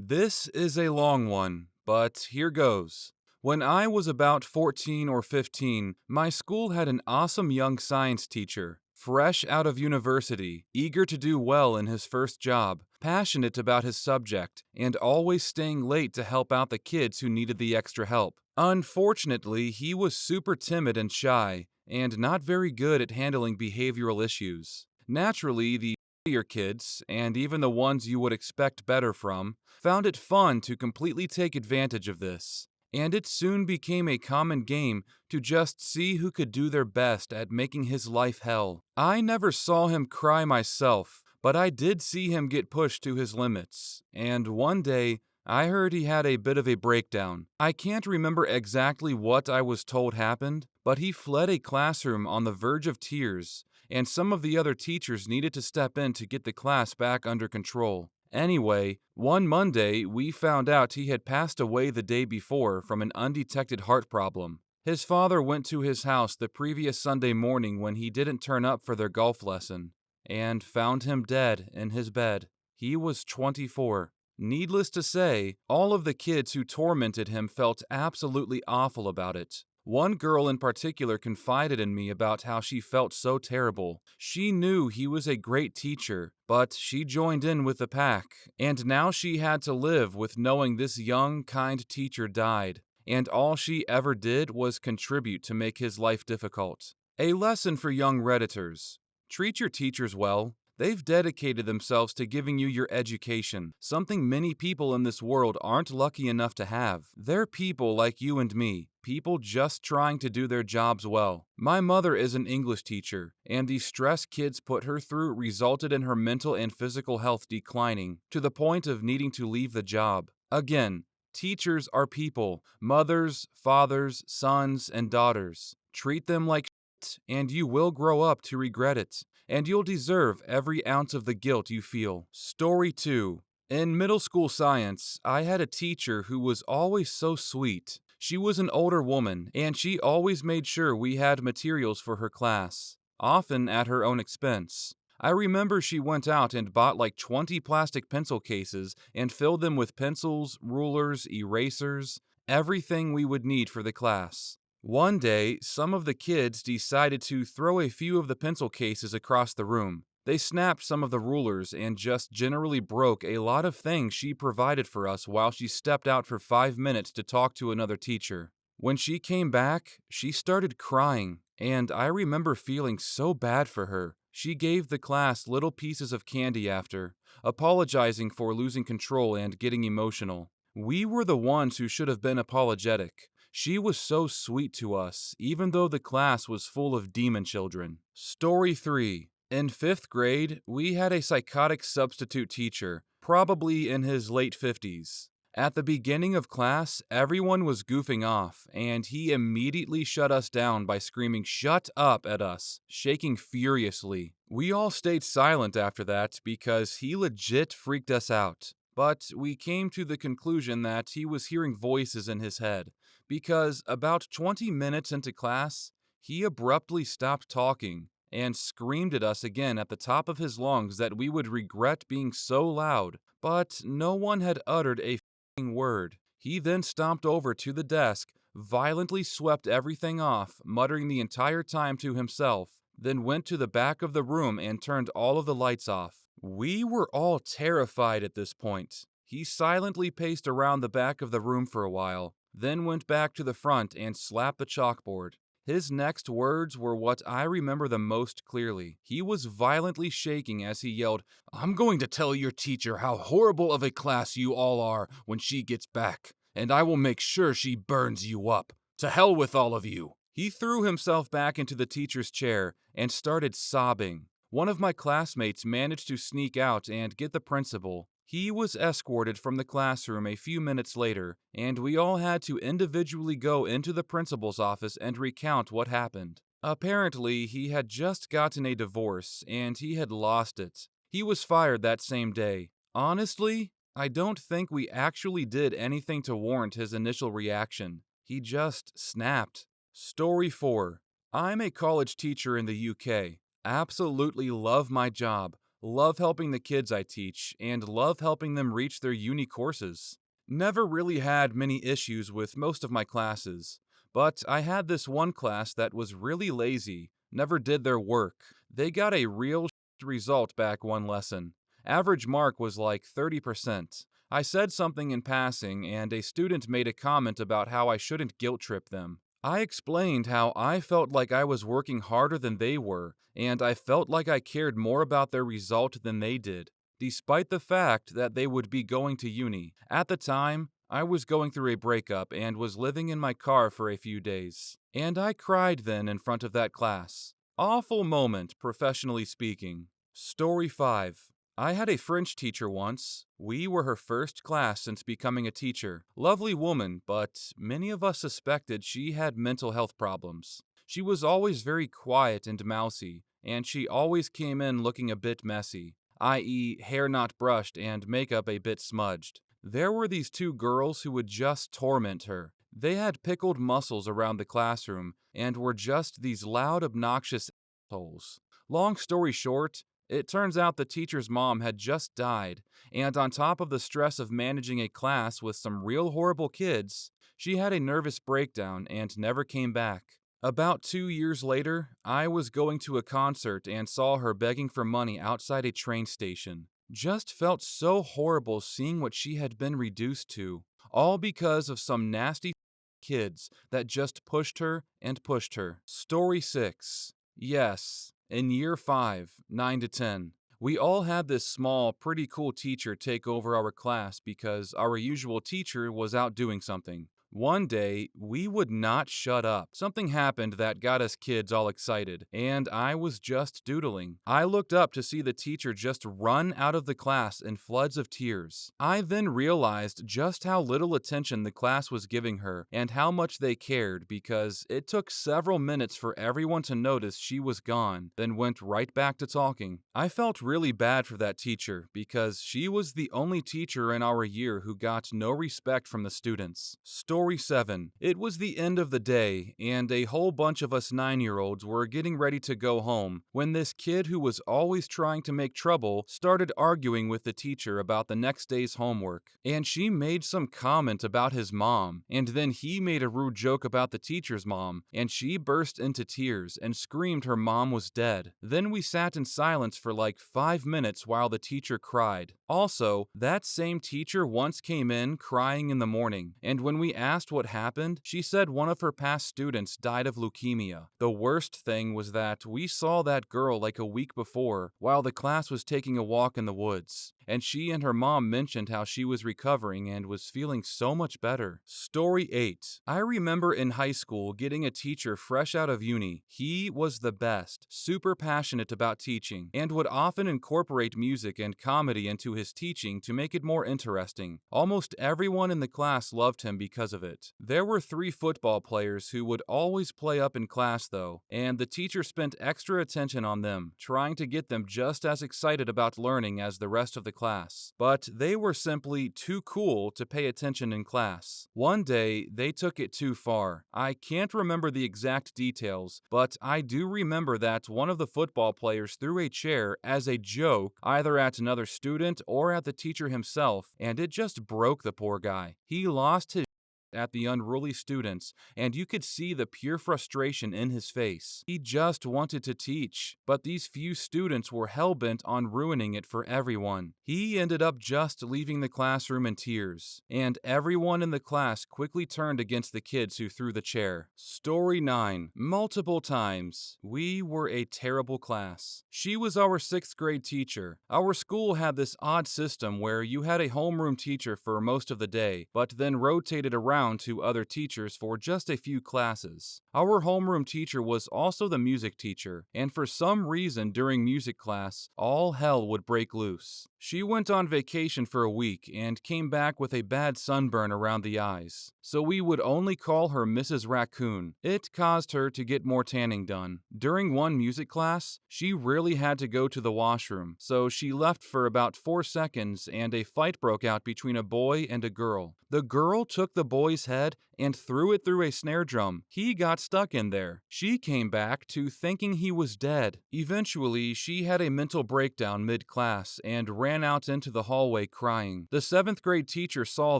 This is a long one, but here goes. When I was about 14 or 15, my school had an awesome young science teacher, fresh out of university, eager to do well in his first job, passionate about his subject, and always staying late to help out the kids who needed the extra help. Unfortunately, he was super timid and shy, and not very good at handling behavioral issues. Naturally, the your kids, and even the ones you would expect better from, found it fun to completely take advantage of this. And it soon became a common game to just see who could do their best at making his life hell. I never saw him cry myself, but I did see him get pushed to his limits. And one day, I heard he had a bit of a breakdown. I can't remember exactly what I was told happened, but he fled a classroom on the verge of tears, and some of the other teachers needed to step in to get the class back under control. Anyway, one Monday, we found out he had passed away the day before from an undetected heart problem. His father went to his house the previous Sunday morning when he didn't turn up for their golf lesson, and found him dead in his bed. He was 24. Needless to say, all of the kids who tormented him felt absolutely awful about it. One girl in particular confided in me about how she felt so terrible. She knew he was a great teacher, but she joined in with the pack, and now she had to live with knowing this young, kind teacher died, and all she ever did was contribute to make his life difficult. A lesson for young Redditors: treat your teachers well. They've dedicated themselves to giving you your education, something many people in this world aren't lucky enough to have. They're people like you and me, people just trying to do their jobs well. My mother is an English teacher, and the stress kids put her through resulted in her mental and physical health declining, to the point of needing to leave the job. Again, teachers are people, mothers, fathers, sons, and daughters. Treat them like shit, and you will grow up to regret it. And you'll deserve every ounce of the guilt you feel. Story 2. In middle school science, I had a teacher who was always so sweet. She was an older woman, and she always made sure we had materials for her class, often at her own expense. I remember she went out and bought like 20 plastic pencil cases and filled them with pencils, rulers, erasers, everything we would need for the class. One day, some of the kids decided to throw a few of the pencil cases across the room. They snapped some of the rulers and just generally broke a lot of things she provided for us while she stepped out for 5 minutes to talk to another teacher. When she came back, she started crying, and I remember feeling so bad for her. She gave the class little pieces of candy after, apologizing for losing control and getting emotional. We were the ones who should have been apologetic. She was so sweet to us, even though the class was full of demon children. Story 3. In 5th grade, we had a psychotic substitute teacher, probably in his late 50s. At the beginning of class, everyone was goofing off, and he immediately shut us down by screaming "shut up" at us, shaking furiously. We all stayed silent after that because he legit freaked us out. But we came to the conclusion that he was hearing voices in his head, because about 20 minutes into class, he abruptly stopped talking and screamed at us again at the top of his lungs that we would regret being so loud, but no one had uttered a f***ing word. He then stomped over to the desk, violently swept everything off, muttering the entire time to himself, then went to the back of the room and turned all of the lights off. We were all terrified at this point. He silently paced around the back of the room for a while, then went back to the front and slapped the chalkboard. His next words were what I remember the most clearly. He was violently shaking as he yelled, "I'm going to tell your teacher how horrible of a class you all are when she gets back, and I will make sure she burns you up. To hell with all of you." He threw himself back into the teacher's chair and started sobbing. One of my classmates managed to sneak out and get the principal. He was escorted from the classroom a few minutes later, and we all had to individually go into the principal's office and recount what happened. Apparently, he had just gotten a divorce, and he had lost it. He was fired that same day. Honestly, I don't think we actually did anything to warrant his initial reaction. He just snapped. Story 4. I'm a college teacher in the UK. Absolutely love my job, love helping the kids I teach, and love helping them reach their uni courses. Never really had many issues with most of my classes, but I had this one class that was really lazy, never did their work. They got a real result back one lesson. Average mark was like 30%. I said something in passing, and a student made a comment about how I shouldn't guilt trip them. I explained how I felt like I was working harder than they were, and I felt like I cared more about their result than they did, despite the fact that they would be going to uni. At the time, I was going through a breakup and was living in my car for a few days. And I cried then in front of that class. Awful moment, professionally speaking. Story 5. I had a French teacher once. We were her first class since becoming a teacher. Lovely woman, but many of us suspected she had mental health problems. She was always very quiet and mousy, and she always came in looking a bit messy, i.e., hair not brushed and makeup a bit smudged. There were these two girls who would just torment her. They had pickled muscles around the classroom and were just these loud, obnoxious assholes. Long story short, it turns out the teacher's mom had just died, and on top of the stress of managing a class with some real horrible kids, she had a nervous breakdown and never came back. About 2 years later, I was going to a concert and saw her begging for money outside a train station. Just felt so horrible seeing what she had been reduced to, all because of some nasty kids that just pushed her and pushed her. Story 6. Yes, in year 5, 9 to 10, we all had this small, pretty cool teacher take over our class because our usual teacher was out doing something. One day, we would not shut up. Something happened that got us kids all excited, and I was just doodling. I looked up to see the teacher just run out of the class in floods of tears. I then realized just how little attention the class was giving her and how much they cared because it took several minutes for everyone to notice she was gone, then went right back to talking. I felt really bad for that teacher because she was the only teacher in our year who got no respect from the students. Story 7. It was the end of the day, and a whole bunch of us 9-year-olds were getting ready to go home when this kid who was always trying to make trouble started arguing with the teacher about the next day's homework. And she made some comment about his mom, and then he made a rude joke about the teacher's mom, and she burst into tears and screamed her mom was dead. Then we sat in silence for like 5 minutes while the teacher cried. Also, that same teacher once came in crying in the morning, and when we asked what happened, she said one of her past students died of leukemia. The worst thing was that we saw that girl like a week before while the class was taking a walk in the woods, and she and her mom mentioned how she was recovering and was feeling so much better. Story 8. I remember in high school getting a teacher fresh out of uni. He was the best, super passionate about teaching, and would often incorporate music and comedy into his teaching to make it more interesting. Almost everyone in the class loved him because of it. There were 3 football players who would always play up in class though, and the teacher spent extra attention on them, trying to get them just as excited about learning as the rest of the class. But they were simply too cool to pay attention in class. One day, they took it too far. I can't remember the exact details, but I do remember that one of the football players threw a chair as a joke either at another student or at the teacher himself, and it just broke the poor guy. He lost his at the unruly students, and you could see the pure frustration in his face. He just wanted to teach, but these few students were hell-bent on ruining it for everyone. He ended up just leaving the classroom in tears, and everyone in the class quickly turned against the kids who threw the chair. Story 9. Multiple times. We were a terrible class. She was our 6th grade teacher. Our school had this odd system where you had a homeroom teacher for most of the day, but then rotated around to other teachers for just a few classes. Our homeroom teacher was also the music teacher, and for some reason during music class, all hell would break loose. She went on vacation for a week and came back with a bad sunburn around the eyes, so we would only call her Mrs. Raccoon. It caused her to get more tanning done. During one music class, she really had to go to the washroom, so she left for about 4 seconds and a fight broke out between a boy and a girl. The girl took the boy's head and threw it through a snare drum. He got stuck in there. She came back to thinking he was dead. Eventually, she had a mental breakdown mid-class and ran out into the hallway crying. The 7th grade teacher saw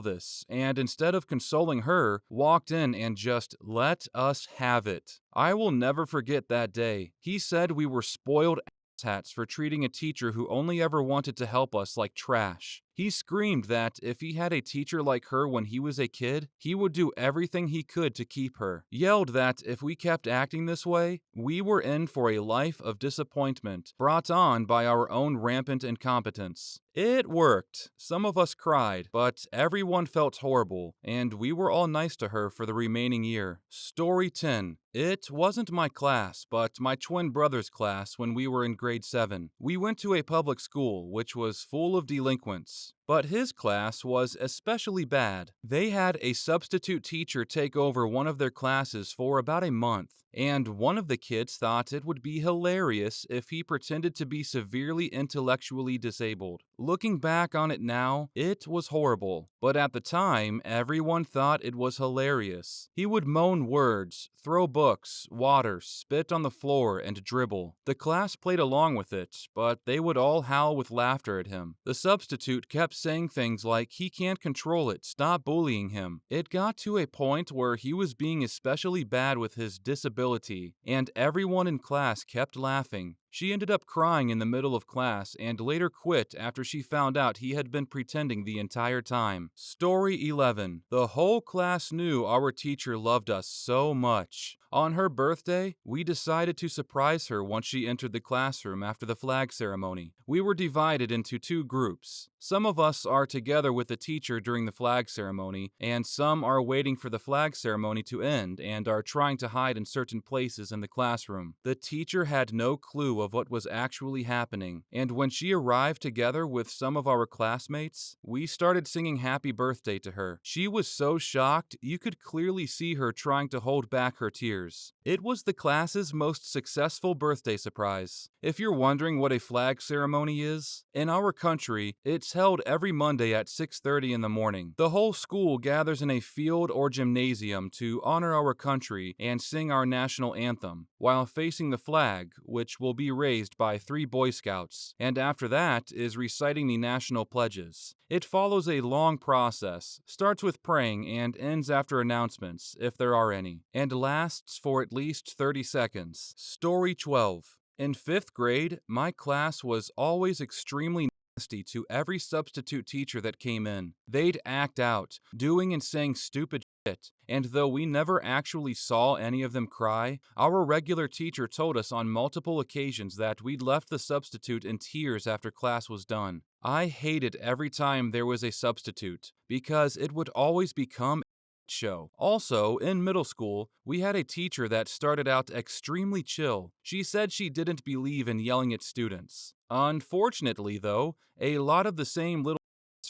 this and instead of consoling her, walked in and just let us have it. I will never forget that day. He said we were spoiled asshats for treating a teacher who only ever wanted to help us like trash. He screamed that if he had a teacher like her when he was a kid, he would do everything he could to keep her. Yelled that if we kept acting this way, we were in for a life of disappointment brought on by our own rampant incompetence. It worked. Some of us cried, but everyone felt horrible, and we were all nice to her for the remaining year. Story 10. It wasn't my class, but my twin brother's class when we were in grade 7. We went to a public school, which was full of delinquents. But his class was especially bad. They had a substitute teacher take over one of their classes for about a month, and one of the kids thought it would be hilarious if he pretended to be severely intellectually disabled. Looking back on it now, it was horrible, but at the time, everyone thought it was hilarious. He would moan words, throw books, water, spit on the floor, and dribble. The class played along with it, but they would all howl with laughter at him. The substitute kept saying things like, "He can't control it, stop bullying him." It got to a point where he was being especially bad with his disability, and everyone in class kept laughing. She ended up crying in the middle of class and later quit after she found out he had been pretending the entire time. Story 11. The whole class knew our teacher loved us so much. On her birthday, we decided to surprise her once she entered the classroom after the flag ceremony. We were divided into 2 groups. Some of us are together with the teacher during the flag ceremony, and some are waiting for the flag ceremony to end and are trying to hide in certain places in the classroom. The teacher had no clue of what was actually happening, and when she arrived together with some of our classmates, we started singing happy birthday to her. She was so shocked, you could clearly see her trying to hold back her tears. It was the class's most successful birthday surprise. If you're wondering what a flag ceremony is, in our country, it's held every Monday at 6:30 in the morning. The whole school gathers in a field or gymnasium to honor our country and sing our national anthem, while facing the flag, which will be raised by 3 Boy Scouts, and after that is reciting the national pledges. It follows a long process, starts with praying and ends after announcements, if there are any, and lasts for at least 30 seconds. Story 12. In 5th grade, my class was always extremely nasty to every substitute teacher that came in. They'd act out, doing and saying stupid shit, and though we never actually saw any of them cry, our regular teacher told us on multiple occasions that we'd left the substitute in tears after class was done. I hated every time there was a substitute, because it would always become show. Also, in middle school, we had a teacher that started out extremely chill. She said she didn't believe in yelling at students. Unfortunately, though, a lot of the same little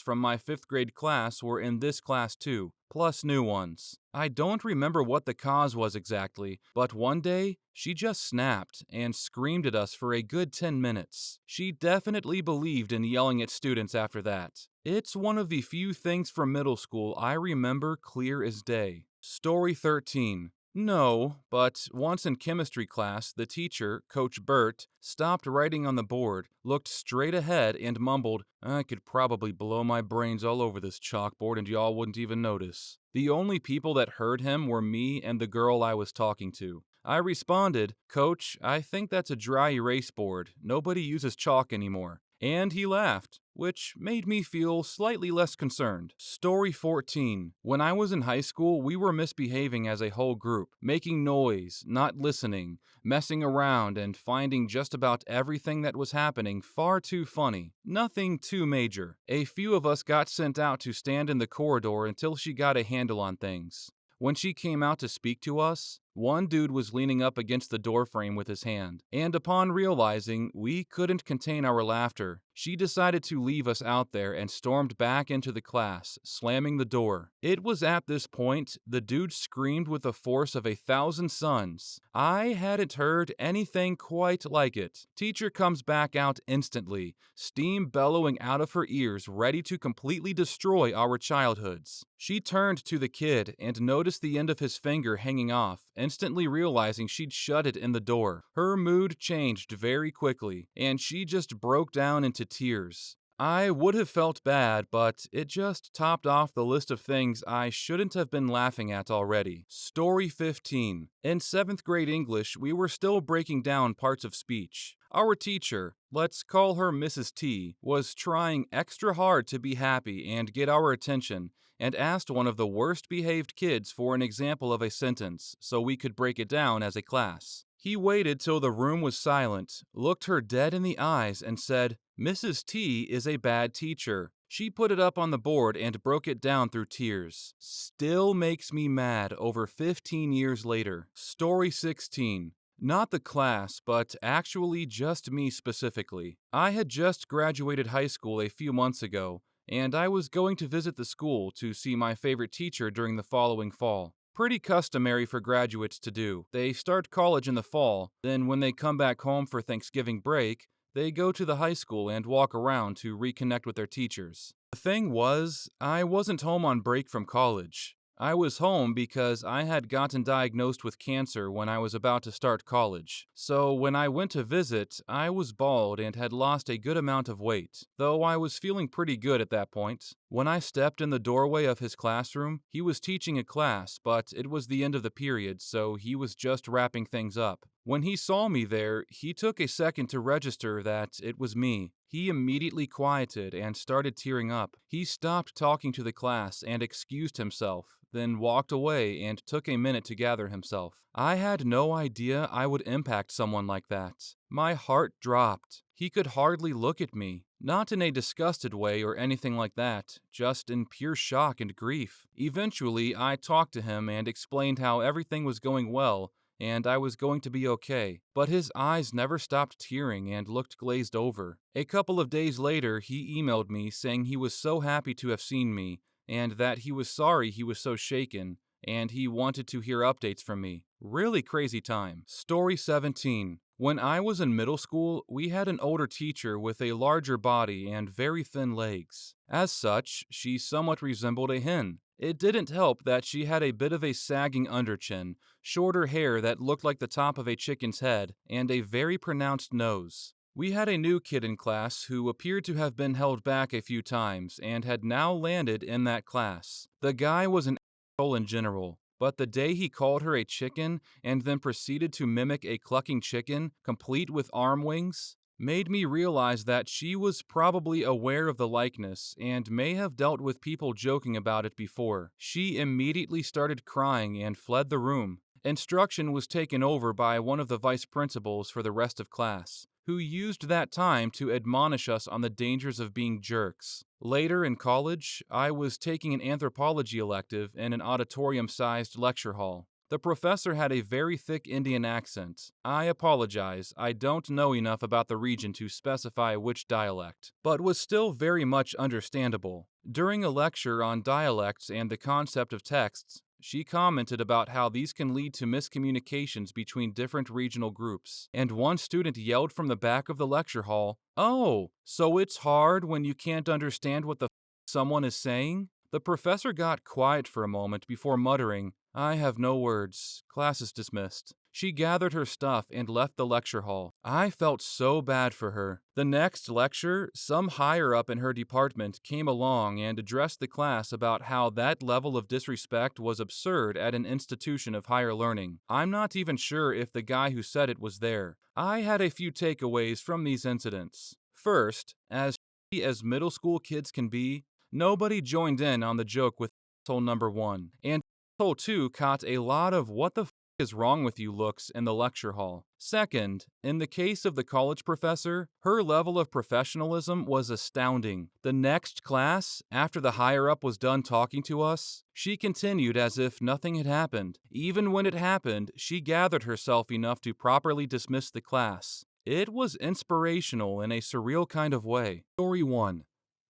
from my 5th grade class were in this class too, plus new ones. I don't remember what the cause was exactly, but one day, she just snapped and screamed at us for a good 10 minutes. She definitely believed in yelling at students after that. It's one of the few things from middle school I remember clear as day. Story 13. No, but once in chemistry class, the teacher, Coach Burt, stopped writing on the board, looked straight ahead, and mumbled, "I could probably blow my brains all over this chalkboard and y'all wouldn't even notice." The only people that heard him were me and the girl I was talking to. I responded, "Coach, I think that's a dry erase board. Nobody uses chalk anymore." And he laughed, which made me feel slightly less concerned. Story 14. When I was in high school, we were misbehaving as a whole group, making noise, not listening, messing around, and finding just about everything that was happening far too funny. Nothing too major. A few of us got sent out to stand in the corridor until she got a handle on things. When she came out to speak to us, One dude was leaning up against the doorframe with his hand, and upon realizing we couldn't contain our laughter, she decided to leave us out there and stormed back into the class, slamming the door. It was at this point the dude screamed with the force of 1,000 suns. I hadn't heard anything quite like it. Teacher comes back out instantly, steam bellowing out of her ears, ready to completely destroy our childhoods. She turned to the kid and noticed the end of his finger hanging off, instantly realizing she'd shut it in the door. Her mood changed very quickly, and she just broke down into tears. I would have felt bad, but it just topped off the list of things I shouldn't have been laughing at already. Story 15. In 7th grade English, we were still breaking down parts of speech. Our teacher, let's call her Mrs. T, was trying extra hard to be happy and get our attention, and asked one of the worst behaved kids for an example of a sentence so we could break it down as a class. He waited till the room was silent, looked her dead in the eyes, and said, "Mrs. T is a bad teacher." She put it up on the board and broke it down through tears. Still makes me mad over 15 years later. Story 16. Not the class, but actually just me specifically. I had just graduated high school a few months ago, and I was going to visit the school to see my favorite teacher during the following fall. Pretty customary for graduates to do. They start college in the fall, then when they come back home for Thanksgiving break, they go to the high school and walk around to reconnect with their teachers. The thing was, I wasn't home on break from college. I was home because I had gotten diagnosed with cancer when I was about to start college. So when I went to visit, I was bald and had lost a good amount of weight, though I was feeling pretty good at that point. When I stepped in the doorway of his classroom, he was teaching a class, but it was the end of the period, so he was just wrapping things up. When he saw me there, he took a second to register that it was me. He immediately quieted and started tearing up. He stopped talking to the class and excused himself, then walked away and took a minute to gather himself. I had no idea I would impact someone like that. My heart dropped. He could hardly look at me. Not in a disgusted way or anything like that, just in pure shock and grief. Eventually, I talked to him and explained how everything was going well and I was going to be okay, but his eyes never stopped tearing and looked glazed over. A couple of days later, he emailed me saying he was so happy to have seen me, and that he was sorry he was so shaken, and he wanted to hear updates from me. Really crazy time. Story 17. When I was in middle school, we had an older teacher with a larger body and very thin legs. As such, she somewhat resembled a hen. It didn't help that she had a bit of a sagging underchin, shorter hair that looked like the top of a chicken's head, and a very pronounced nose. We had a new kid in class who appeared to have been held back a few times and had now landed in that class. The guy was an asshole in general, but the day he called her a chicken and then proceeded to mimic a clucking chicken, complete with arm wings, made me realize that she was probably aware of the likeness and may have dealt with people joking about it before. She immediately started crying and fled the room. Instruction was taken over by one of the vice principals for the rest of class, who used that time to admonish us on the dangers of being jerks. Later in college, I was taking an anthropology elective in an auditorium-sized lecture hall. The professor had a very thick Indian accent. I apologize, I don't know enough about the region to specify which dialect, but was still very much understandable. During a lecture on dialects and the concept of texts, she commented about how these can lead to miscommunications between different regional groups, and one student yelled from the back of the lecture hall, "Oh, so it's hard when you can't understand what the someone is saying?" The professor got quiet for a moment before muttering, "I have no words. Class is dismissed." She gathered her stuff and left the lecture hall. I felt so bad for her. The next lecture, some higher up in her department came along and addressed the class about how that level of disrespect was absurd at an institution of higher learning. I'm not even sure if the guy who said it was there. I had a few takeaways from these incidents. First, as shitty as middle school kids can be, nobody joined in on the joke with asshole number 1, and asshole 2 caught a lot of what the is wrong with you looks in the lecture hall. Second, in the case of the college professor, her level of professionalism was astounding. The next class, after the higher up was done talking to us, she continued as if nothing had happened. Even when it happened, she gathered herself enough to properly dismiss the class. It was inspirational in a surreal kind of way. Story 1.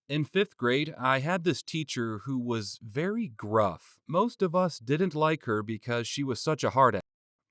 In 5th grade, I had this teacher who was very gruff. Most of us didn't like her because she was such a hard ass.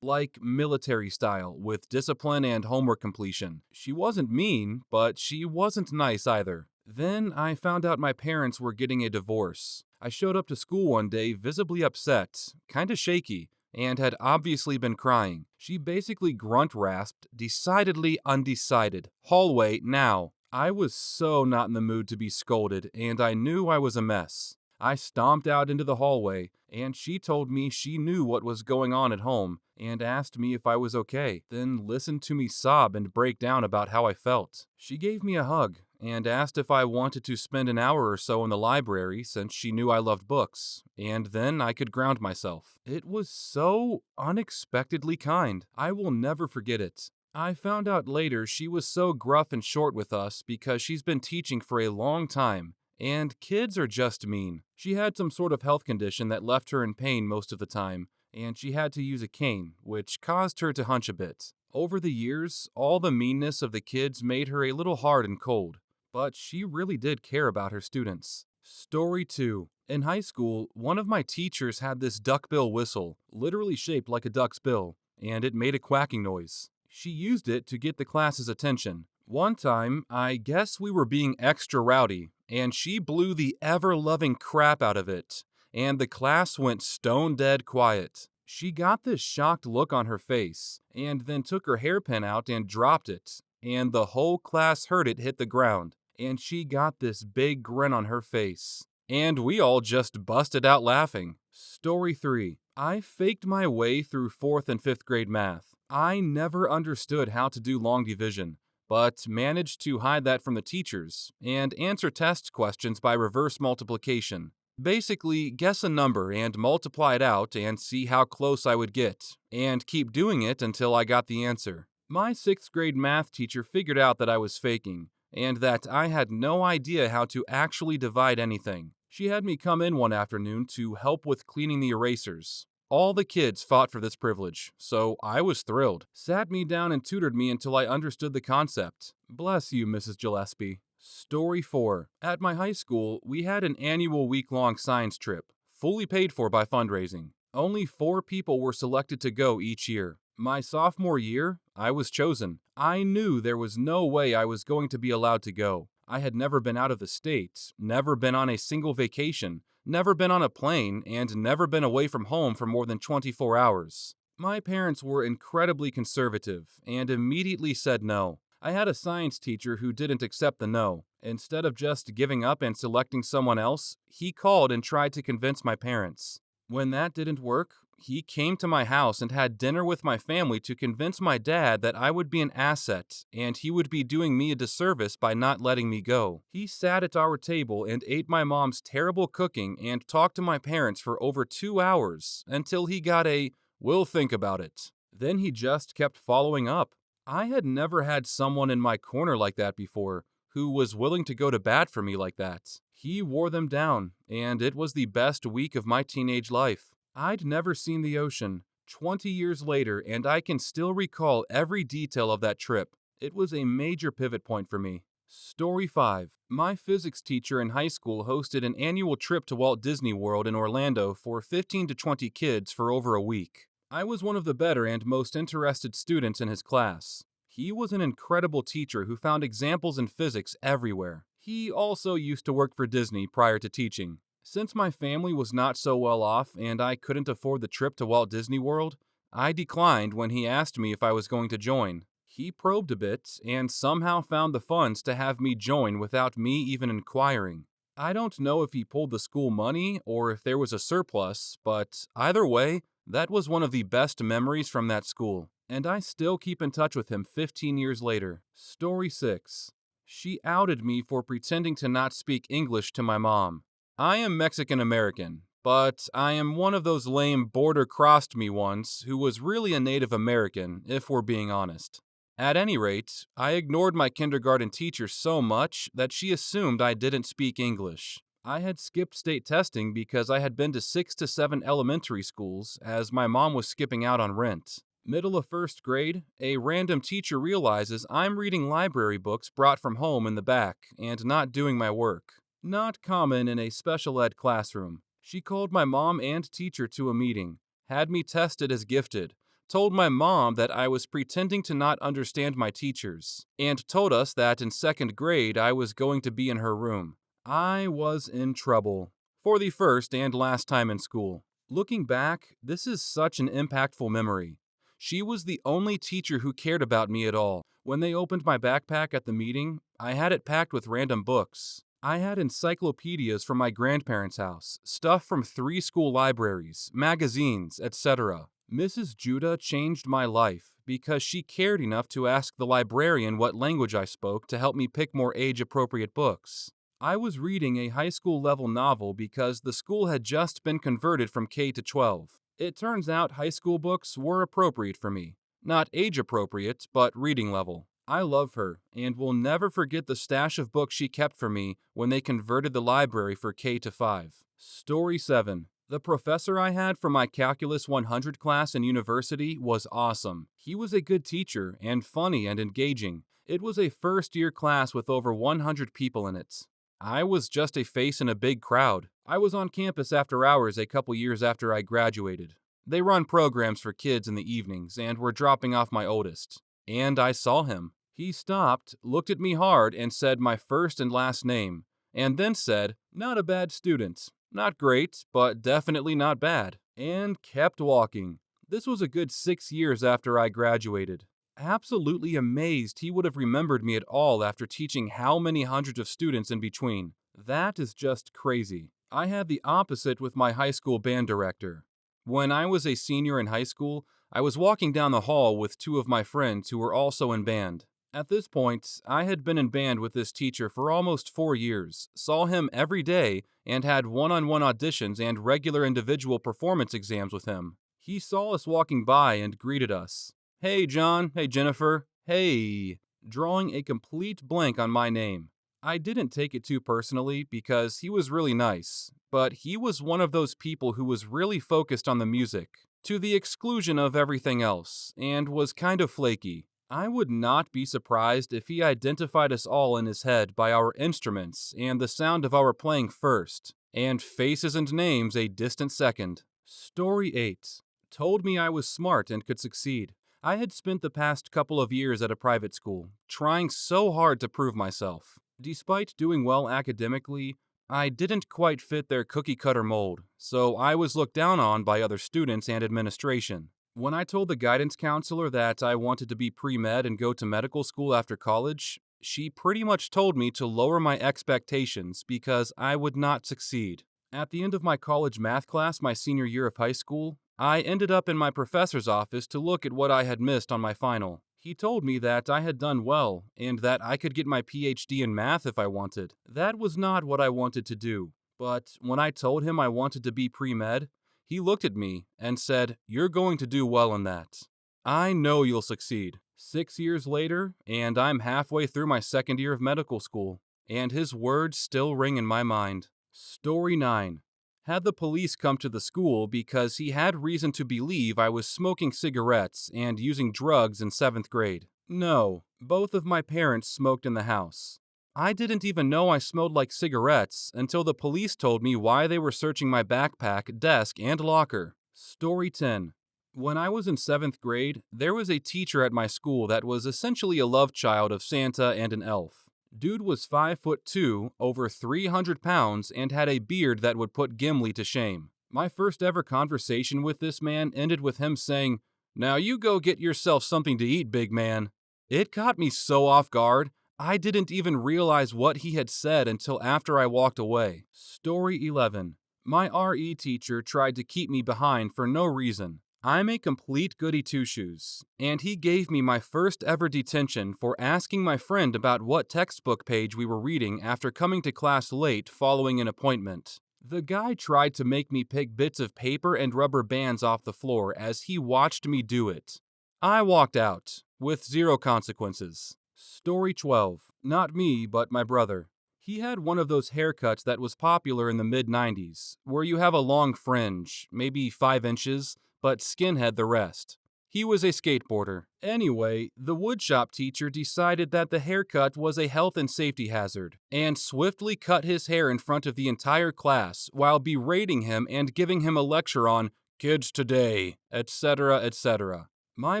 Like military style, with discipline and homework completion. She wasn't mean, but she wasn't nice either. Then I found out my parents were getting a divorce. I showed up to school one day visibly upset, kinda shaky, and had obviously been crying. She basically grunt rasped, decidedly undecided. Hallway, now. I was so not in the mood to be scolded, and I knew I was a mess. I stomped out into the hallway, and she told me she knew what was going on at home, and asked me if I was okay, then listened to me sob and break down about how I felt. She gave me a hug, and asked if I wanted to spend an hour or so in the library since she knew I loved books, and then I could ground myself. It was so unexpectedly kind. I will never forget it. I found out later she was so gruff and short with us because she's been teaching for a long time, and kids are just mean. She had some sort of health condition that left her in pain most of the time, and she had to use a cane, which caused her to hunch a bit. Over the years, all the meanness of the kids made her a little hard and cold, but she really did care about her students. Story 2. In high school, one of my teachers had this duckbill whistle, literally shaped like a duck's bill, and it made a quacking noise. She used it to get the class's attention. One time, I guess we were being extra rowdy, and she blew the ever-loving crap out of it, and the class went stone-dead quiet. She got this shocked look on her face, and then took her hairpin out and dropped it, and the whole class heard it hit the ground, and she got this big grin on her face. And we all just busted out laughing. Story 3. I faked my way through 4th and 5th grade math. I never understood how to do long division, but managed to hide that from the teachers and answer test questions by reverse multiplication. Basically, guess a number and multiply it out and see how close I would get, and keep doing it until I got the answer. My 6th grade math teacher figured out that I was faking, and that I had no idea how to actually divide anything. She had me come in one afternoon to help with cleaning the erasers. All the kids fought for this privilege, so I was thrilled. Sat me down and tutored me until I understood the concept. Bless you, Mrs. Gillespie. Story 4. At my high school, we had an annual week-long science trip, fully paid for by fundraising. Only 4 people were selected to go each year. My sophomore year, I was chosen. I knew there was no way I was going to be allowed to go. I had never been out of the state, never been on a single vacation, never been on a plane, and never been away from home for more than 24 hours. My parents were incredibly conservative and immediately said no. I had a science teacher who didn't accept the no. Instead of just giving up and selecting someone else, he called and tried to convince my parents. When that didn't work, he came to my house and had dinner with my family to convince my dad that I would be an asset and he would be doing me a disservice by not letting me go. He sat at our table and ate my mom's terrible cooking and talked to my parents for over 2 hours until he got a, "We'll think about it." Then he just kept following up. I had never had someone in my corner like that before, who was willing to go to bat for me like that. He wore them down, and it was the best week of my teenage life. I'd never seen the ocean. 20 years later, and I can still recall every detail of that trip. It was a major pivot point for me. Story 5. My physics teacher in high school hosted an annual trip to Walt Disney World in Orlando for 15 to 20 kids for over a week. I was one of the better and most interested students in his class. He was an incredible teacher who found examples in physics everywhere. He also used to work for Disney prior to teaching. Since my family was not so well off and I couldn't afford the trip to Walt Disney World, I declined when he asked me if I was going to join. He probed a bit and somehow found the funds to have me join without me even inquiring. I don't know if he pulled the school money or if there was a surplus, but either way, that was one of the best memories from that school, and I still keep in touch with him 15 years later. Story 6. She outed me for pretending to not speak English to my mom. I am Mexican American, but I am one of those lame border crossed me ones who was really a Native American, if we're being honest. At any rate, I ignored my kindergarten teacher so much that she assumed I didn't speak English. I had skipped state testing because I had been to 6 to 7 elementary schools as my mom was skipping out on rent. Middle of first grade, a random teacher realizes I'm reading library books brought from home in the back and not doing my work. Not common in a special ed classroom. She called my mom and teacher to a meeting, had me tested as gifted, told my mom that I was pretending to not understand my teachers, and told us that in second grade I was going to be in her room. I was in trouble. For the first and last time in school. Looking back, this is such an impactful memory. She was the only teacher who cared about me at all. When they opened my backpack at the meeting, I had it packed with random books. I had encyclopedias from my grandparents' house, stuff from 3 school libraries, magazines, etc. Mrs. Judah changed my life because she cared enough to ask the librarian what language I spoke to help me pick more age-appropriate books. I was reading a high school level novel because the school had just been converted from K to 12. It turns out high school books were appropriate for me. Not age appropriate, but reading level. I love her and will never forget the stash of books she kept for me when they converted the library for K to 5. Story 7. The professor I had for my Calculus 100 class in university was awesome. He was a good teacher and funny and engaging. It was a first-year class with over 100 people in it. I was just a face in a big crowd. I was on campus after hours a couple years after I graduated. They run programs for kids in the evenings and were dropping off my oldest. And I saw him. He stopped, looked at me hard, and said my first and last name, and then said, "Not a bad student. Not great, but definitely not bad," and kept walking. This was a good 6 years after I graduated. Absolutely amazed he would have remembered me at all after teaching how many hundreds of students in between. That is just crazy. I had the opposite with my high school band director. When I was a senior in high school, I was walking down the hall with 2 of my friends who were also in band. At this point, I had been in band with this teacher for almost 4 years, saw him every day, and had one-on-one auditions and regular individual performance exams with him. He saw us walking by and greeted us. "Hey, John. Hey, Jennifer. Hey," drawing a complete blank on my name. I didn't take it too personally because he was really nice, but he was one of those people who was really focused on the music, to the exclusion of everything else, and was kind of flaky. I would not be surprised if he identified us all in his head by our instruments and the sound of our playing first, and faces and names a distant second. Story 8. Told me I was smart and could succeed. I had spent the past couple of years at a private school, trying so hard to prove myself. Despite doing well academically, I didn't quite fit their cookie-cutter mold, so I was looked down on by other students and administration. When I told the guidance counselor that I wanted to be pre-med and go to medical school after college, she pretty much told me to lower my expectations because I would not succeed. At the end of my college math class my senior year of high school, I ended up in my professor's office to look at what I had missed on my final. He told me that I had done well and that I could get my PhD in math if I wanted. That was not what I wanted to do, but when I told him I wanted to be pre-med, he looked at me and said, "You're going to do well in that. I know you'll succeed." 6 years later, and I'm halfway through my second year of medical school, and his words still ring in my mind. Story 9. Had the police come to the school because he had reason to believe I was smoking cigarettes and using drugs in 7th grade. No, both of my parents smoked in the house. I didn't even know I smelled like cigarettes until the police told me why they were searching my backpack, desk, and locker. Story 10. When I was in 7th grade, there was a teacher at my school that was essentially a love child of Santa and an elf. Dude was 5'2", over 300 pounds, and had a beard that would put Gimli to shame. My first ever conversation with this man ended with him saying, "Now you go get yourself something to eat, big man." It caught me so off guard, I didn't even realize what he had said until after I walked away. Story 11. My RE teacher tried to keep me behind for no reason. I'm a complete goody two-shoes, and he gave me my first ever detention for asking my friend about what textbook page we were reading after coming to class late following an appointment. The guy tried to make me pick bits of paper and rubber bands off the floor as he watched me do it. I walked out, with zero consequences. Story 12. Not me, but my brother. He had one of those haircuts that was popular in the mid-90s, where you have a long fringe, maybe 5 inches, but skinhead the rest. He was a skateboarder. Anyway, the woodshop teacher decided that the haircut was a health and safety hazard, and swiftly cut his hair in front of the entire class while berating him and giving him a lecture on kids today, etc., etc. My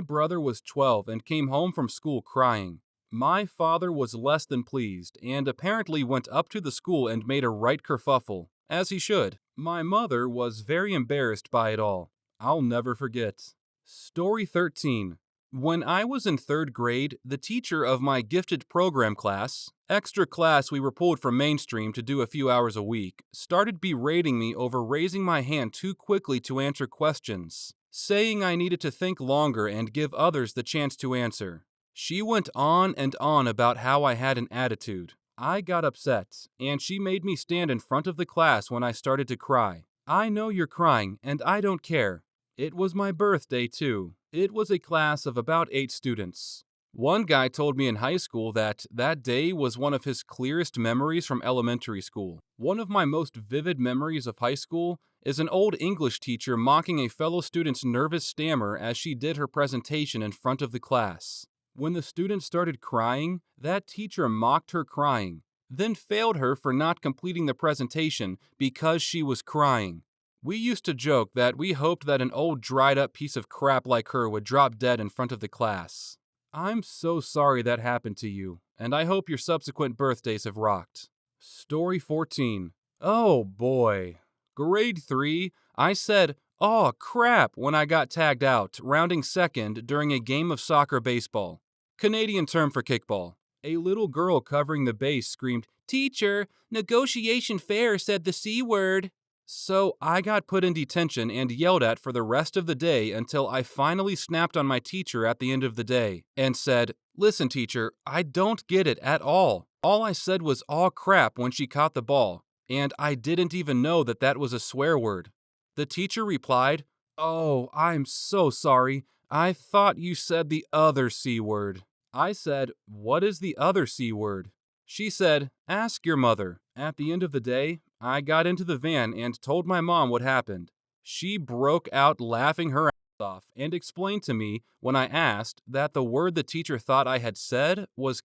brother was 12 and came home from school crying. My father was less than pleased and apparently went up to the school and made a right kerfuffle, as he should. My mother was very embarrassed by it all. I'll never forget. Story 13. When I was in 3rd grade, the teacher of my gifted program class, extra class we were pulled from mainstream to do a few hours a week, started berating me over raising my hand too quickly to answer questions, saying I needed to think longer and give others the chance to answer. She went on and on about how I had an attitude. I got upset, and she made me stand in front of the class when I started to cry. I know you're crying, and I don't care. It was my birthday, too. It was a class of about 8 students. One guy told me in high school that day was one of his clearest memories from elementary school. One of my most vivid memories of high school is an old English teacher mocking a fellow student's nervous stammer as she did her presentation in front of the class. When the student started crying, that teacher mocked her crying, then failed her for not completing the presentation because she was crying. We used to joke that we hoped that an old dried up piece of crap like her would drop dead in front of the class. I'm so sorry that happened to you, and I hope your subsequent birthdays have rocked. Story 14. Oh boy. Grade 3, I said, "Aw, crap," when I got tagged out, rounding second during a game of soccer baseball. Canadian term for kickball. A little girl covering the base screamed, "Teacher, negotiation fair said the C word." So I got put in detention and yelled at for the rest of the day until I finally snapped on my teacher at the end of the day and said, "Listen, teacher, I don't get it at all. All I said was 'aw crap' when she caught the ball, and I didn't even know that that was a swear word." The teacher replied, "Oh, I'm so sorry. I thought you said the other C word." I said, "What is the other C word?" She said, "Ask your mother." At the end of the day, I got into the van and told my mom what happened. She broke out laughing her ass off and explained to me when I asked that the word the teacher thought I had said was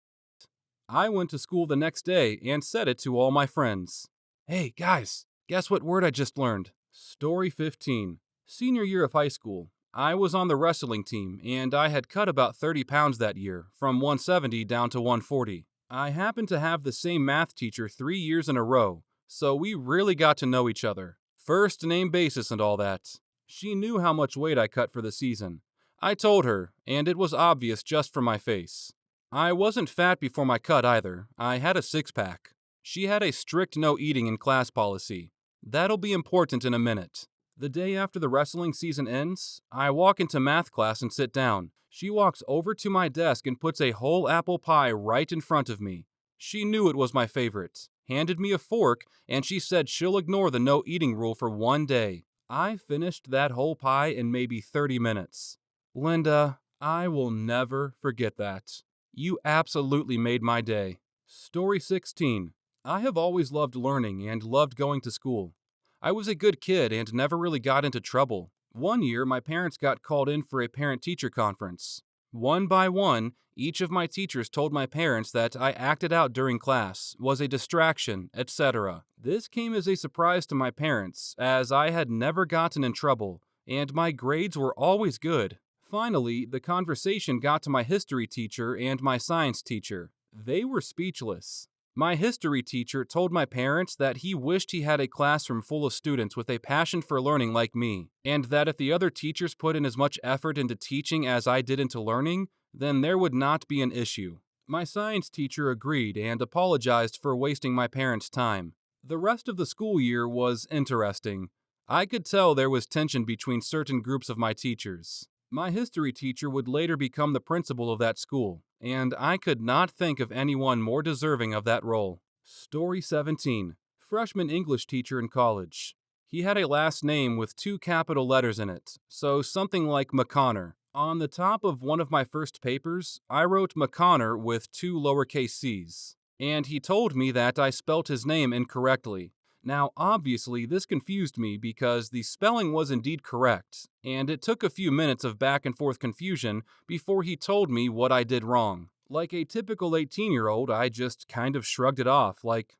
I went to school the next day and said it to all my friends. Hey, guys, guess what word I just learned? Story 15. Senior year of high school. I was on the wrestling team, and I had cut about 30 pounds that year, from 170 down to 140. I happened to have the same math teacher 3 years in a row, so we really got to know each other. First name basis and all that. She knew how much weight I cut for the season. I told her, and it was obvious just from my face. I wasn't fat before my cut either. I had a six-pack. She had a strict no eating in class policy. That'll be important in a minute. The day after the wrestling season ends, I walk into math class and sit down. She walks over to my desk and puts a whole apple pie right in front of me. She knew it was my favorite, handed me a fork, and she said she'll ignore the no eating rule for 1 day. I finished that whole pie in maybe 30 minutes. Linda, I will never forget that. You absolutely made my day. Story 16. I have always loved learning and loved going to school. I was a good kid and never really got into trouble. One year, my parents got called in for a parent-teacher conference. One by one, each of my teachers told my parents that I acted out during class, was a distraction, etc. This came as a surprise to my parents, as I had never gotten in trouble, and my grades were always good. Finally, the conversation got to my history teacher and my science teacher. They were speechless. My history teacher told my parents that he wished he had a classroom full of students with a passion for learning like me, and that if the other teachers put in as much effort into teaching as I did into learning, then there would not be an issue. My science teacher agreed and apologized for wasting my parents' time. The rest of the school year was interesting. I could tell there was tension between certain groups of my teachers. My history teacher would later become the principal of that school, and I could not think of anyone more deserving of that role. Story 17. Freshman English teacher in college. He had a last name with two capital letters in it, so something like McConnor. On the top of one of my first papers, I wrote McConnor with two lowercase c's, and he told me that I spelt his name incorrectly. Now, obviously, this confused me because the spelling was indeed correct, and it took a few minutes of back and forth confusion before he told me what I did wrong. Like a typical 18-year-old, I just kind of shrugged it off, like,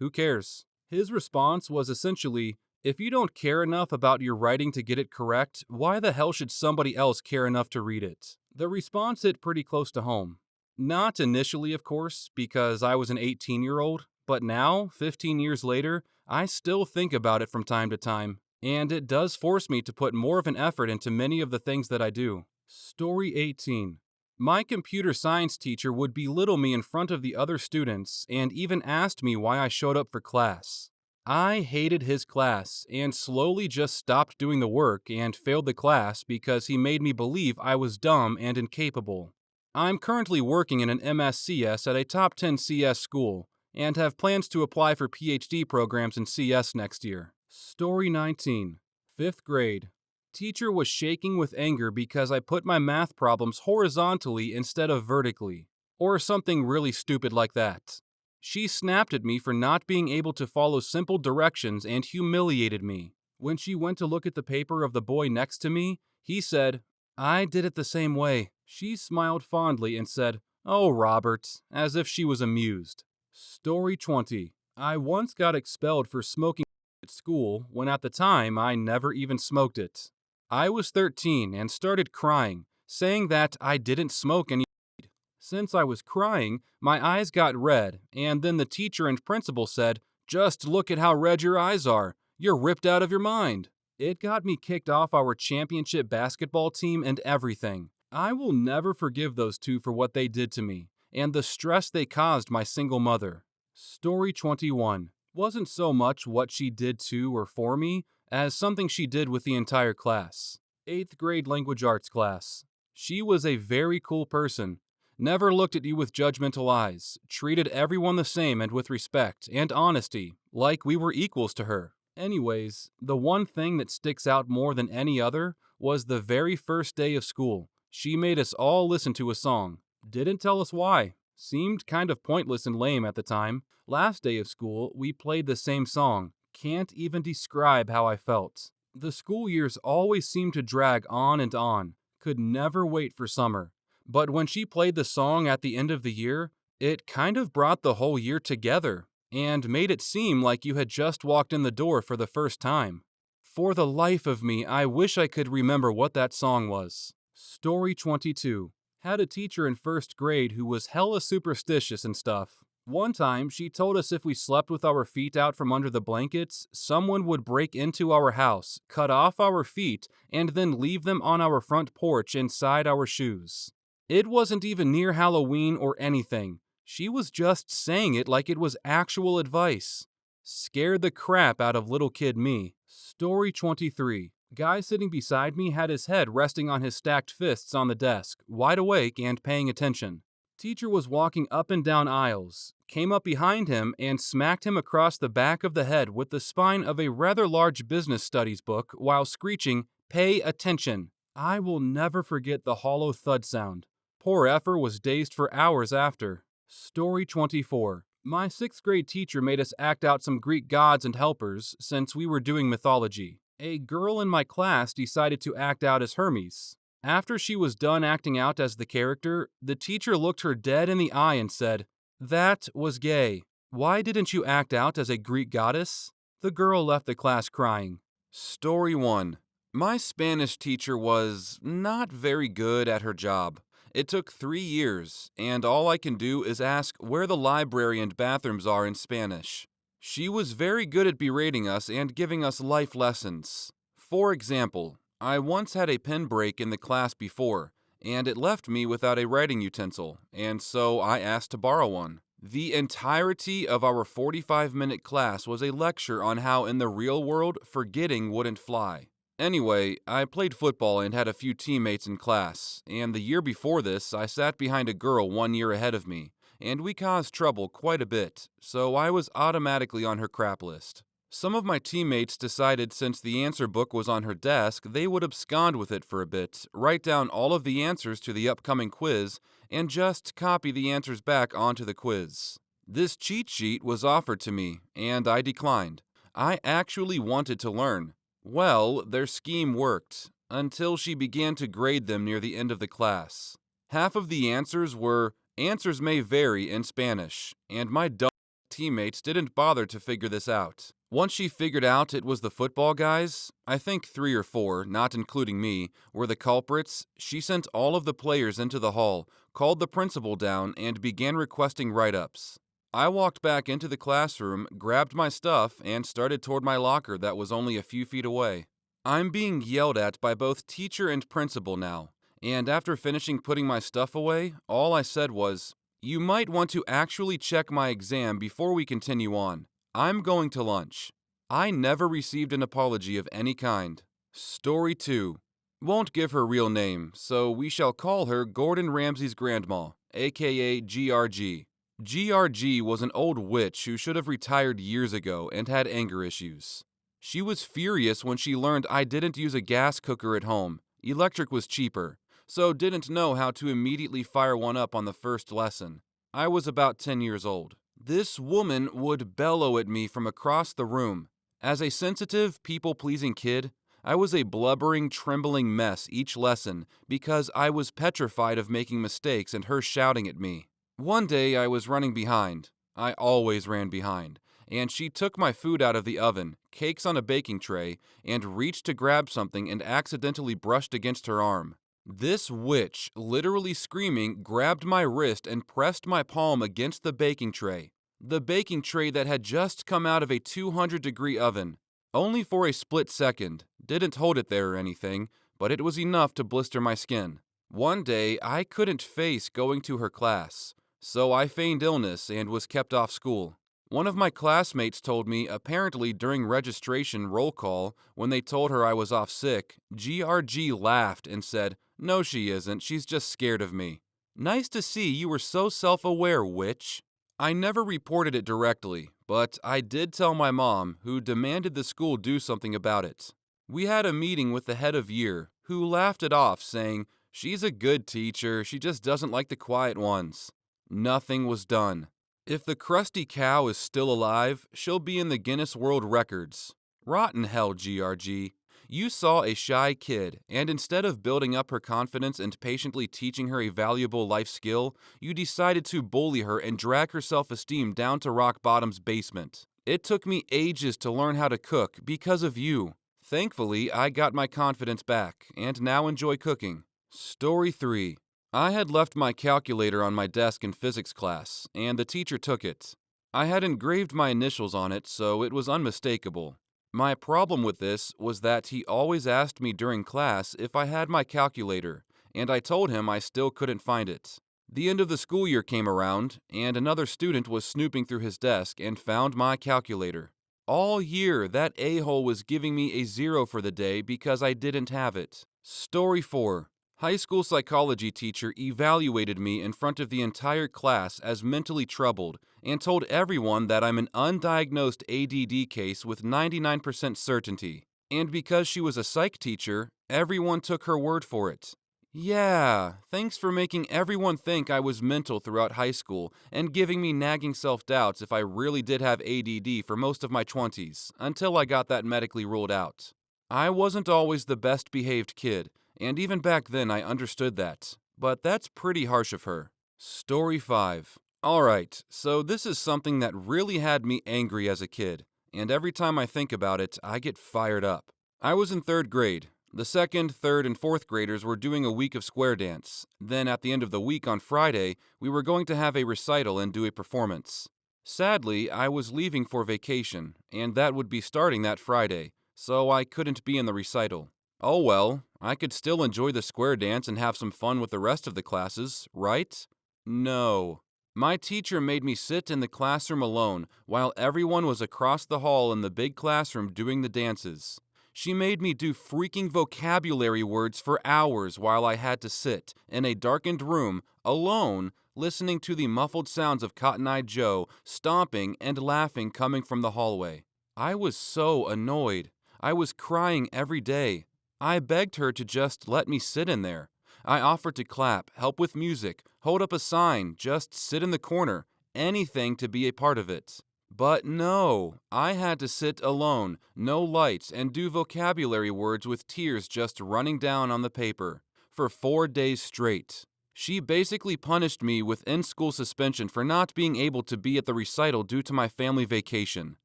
who cares? His response was essentially, if you don't care enough about your writing to get it correct, why the hell should somebody else care enough to read it? The response hit pretty close to home. Not initially, of course, because I was an 18-year-old, but now, 15 years later, I still think about it from time to time, and it does force me to put more of an effort into many of the things that I do. Story 18. My computer science teacher would belittle me in front of the other students and even asked me why I showed up for class. I hated his class and slowly just stopped doing the work and failed the class because he made me believe I was dumb and incapable. I'm currently working in an MSCS at a top 10 CS school and have plans to apply for PhD programs in CS next year. Story 19. 5th grade. Teacher was shaking with anger because I put my math problems horizontally instead of vertically, or something really stupid like that. She snapped at me for not being able to follow simple directions and humiliated me. When she went to look at the paper of the boy next to me, he said, I did it the same way. She smiled fondly and said, Oh, Robert, as if she was amused. Story 20. I once got expelled for smoking at school when at the time I never even smoked it. I was 13 and started crying, saying that I didn't smoke any weed. Since I was crying, my eyes got red, and then the teacher and principal said, Just look at how red your eyes are. You're ripped out of your mind. It got me kicked off our championship basketball team and everything. I will never forgive those two for what they did to me, and the stress they caused my single mother. Story 21. Wasn't so much what she did to or for me, as something she did with the entire class. 8th grade language arts class. She was a very cool person. Never looked at you with judgmental eyes, treated everyone the same and with respect and honesty, like we were equals to her. Anyways, the one thing that sticks out more than any other was the very first day of school. She made us all listen to a song. Didn't tell us why. Seemed kind of pointless and lame at the time. Last day of school, we played the same song. Can't even describe how I felt. The school years always seemed to drag on and on. Could never wait for summer. But when she played the song at the end of the year, it kind of brought the whole year together and made it seem like you had just walked in the door for the first time. For the life of me, I wish I could remember what that song was. Story 22. Had a teacher in 1st grade who was hella superstitious and stuff. One time, she told us if we slept with our feet out from under the blankets, someone would break into our house, cut off our feet, and then leave them on our front porch inside our shoes. It wasn't even near Halloween or anything. She was just saying it like it was actual advice. Scared the crap out of little kid me. Story 23. Guy sitting beside me had his head resting on his stacked fists on the desk, wide awake and paying attention. Teacher was walking up and down aisles, came up behind him and smacked him across the back of the head with the spine of a rather large business studies book while screeching, Pay attention. I will never forget the hollow thud sound. Poor effer was dazed for hours after. Story 24. My 6th grade teacher made us act out some Greek gods and helpers since we were doing mythology. A girl in my class decided to act out as Hermes. After she was done acting out as the character, the teacher looked her dead in the eye and said, That was gay. Why didn't you act out as a Greek goddess? The girl left the class crying. Story 1. My Spanish teacher was not very good at her job. It took 3 years, and all I can do is ask where the library and bathrooms are in Spanish. She was very good at berating us and giving us life lessons. For example, I once had a pen break in the class before, and it left me without a writing utensil, and so I asked to borrow one. The entirety of our 45-minute class was a lecture on how in the real world forgetting wouldn't fly. Anyway, I played football and had a few teammates in class, and the year before this, I sat behind a girl 1 year ahead of me, and we caused trouble quite a bit, so I was automatically on her crap list. Some of my teammates decided since the answer book was on her desk, they would abscond with it for a bit, write down all of the answers to the upcoming quiz, and just copy the answers back onto the quiz. This cheat sheet was offered to me, and I declined. I actually wanted to learn. Well, their scheme worked, until she began to grade them near the end of the class. Half of the answers were, "Answers may vary" in Spanish, and my dumb teammates didn't bother to figure this out. Once she figured out it was the football guys, I think 3 or 4, not including me, were the culprits, she sent all of the players into the hall, called the principal down, and began requesting write-ups. I walked back into the classroom, grabbed my stuff, and started toward my locker that was only a few feet away. I'm being yelled at by both teacher and principal now, and after finishing putting my stuff away, all I said was, "You might want to actually check my exam before we continue on. I'm going to lunch." I never received an apology of any kind. Story 2. Won't give her real name, so we shall call her Gordon Ramsay's grandma, aka GRG. GRG was an old witch who should have retired years ago and had anger issues. She was furious when she learned I didn't use a gas cooker at home. Electric was cheaper, so didn't know how to immediately fire one up on the first lesson. I was about 10 years old. This woman would bellow at me from across the room. As a sensitive, people-pleasing kid, I was a blubbering, trembling mess each lesson because I was petrified of making mistakes and her shouting at me. One day I was running behind. I always ran behind. And she took my food out of the oven, cakes on a baking tray, and reached to grab something and accidentally brushed against her arm. This witch, literally screaming, grabbed my wrist and pressed my palm against the baking tray. The baking tray that had just come out of a 200-degree oven. Only for a split second. Didn't hold it there or anything, but it was enough to blister my skin. One day, I couldn't face going to her class, so I feigned illness and was kept off school. One of my classmates told me apparently during registration roll call, when they told her I was off sick, GRG laughed and said, "No, she isn't. She's just scared of me." Nice to see you were so self-aware, witch. I never reported it directly, but I did tell my mom, who demanded the school do something about it. We had a meeting with the head of year, who laughed it off, saying, "She's a good teacher, she just doesn't like the quiet ones." Nothing was done. If the crusty cow is still alive, she'll be in the Guinness World Records. Rotten hell, GRG. You saw a shy kid, and instead of building up her confidence and patiently teaching her a valuable life skill, you decided to bully her and drag her self-esteem down to rock bottom's basement. It took me ages to learn how to cook because of you. Thankfully, I got my confidence back, and now enjoy cooking. Story 3. I had left my calculator on my desk in physics class, and the teacher took it. I had engraved my initials on it, so it was unmistakable. My problem with this was that he always asked me during class if I had my calculator, and I told him I still couldn't find it. The end of the school year came around, and another student was snooping through his desk and found my calculator. All year, that a-hole was giving me a 0 for the day because I didn't have it. Story 4. High school psychology teacher evaluated me in front of the entire class as mentally troubled and told everyone that I'm an undiagnosed ADD case with 99% certainty. And because she was a psych teacher, everyone took her word for it. Yeah, thanks for making everyone think I was mental throughout high school and giving me nagging self-doubts if I really did have ADD for most of my 20s, until I got that medically ruled out. I wasn't always the best behaved kid, and even back then I understood that, but that's pretty harsh of her. Story 5. Alright, so this is something that really had me angry as a kid, and every time I think about it, I get fired up. I was in 3rd grade. The 2nd, 3rd, and 4th graders were doing a week of square dance. Then at the end of the week on Friday, we were going to have a recital and do a performance. Sadly, I was leaving for vacation, and that would be starting that Friday, so I couldn't be in the recital. Oh well, I could still enjoy the square dance and have some fun with the rest of the classes, right? No. My teacher made me sit in the classroom alone while everyone was across the hall in the big classroom doing the dances. She made me do freaking vocabulary words for hours while I had to sit in a darkened room, alone, listening to the muffled sounds of Cotton-Eye Joe stomping and laughing coming from the hallway. I was so annoyed. I was crying every day. I begged her to just let me sit in there. I offered to clap, help with music, hold up a sign, just sit in the corner, anything to be a part of it. But no, I had to sit alone, no lights, and do vocabulary words with tears just running down on the paper, for 4 days straight. She basically punished me with in-school suspension for not being able to be at the recital due to my family vacation.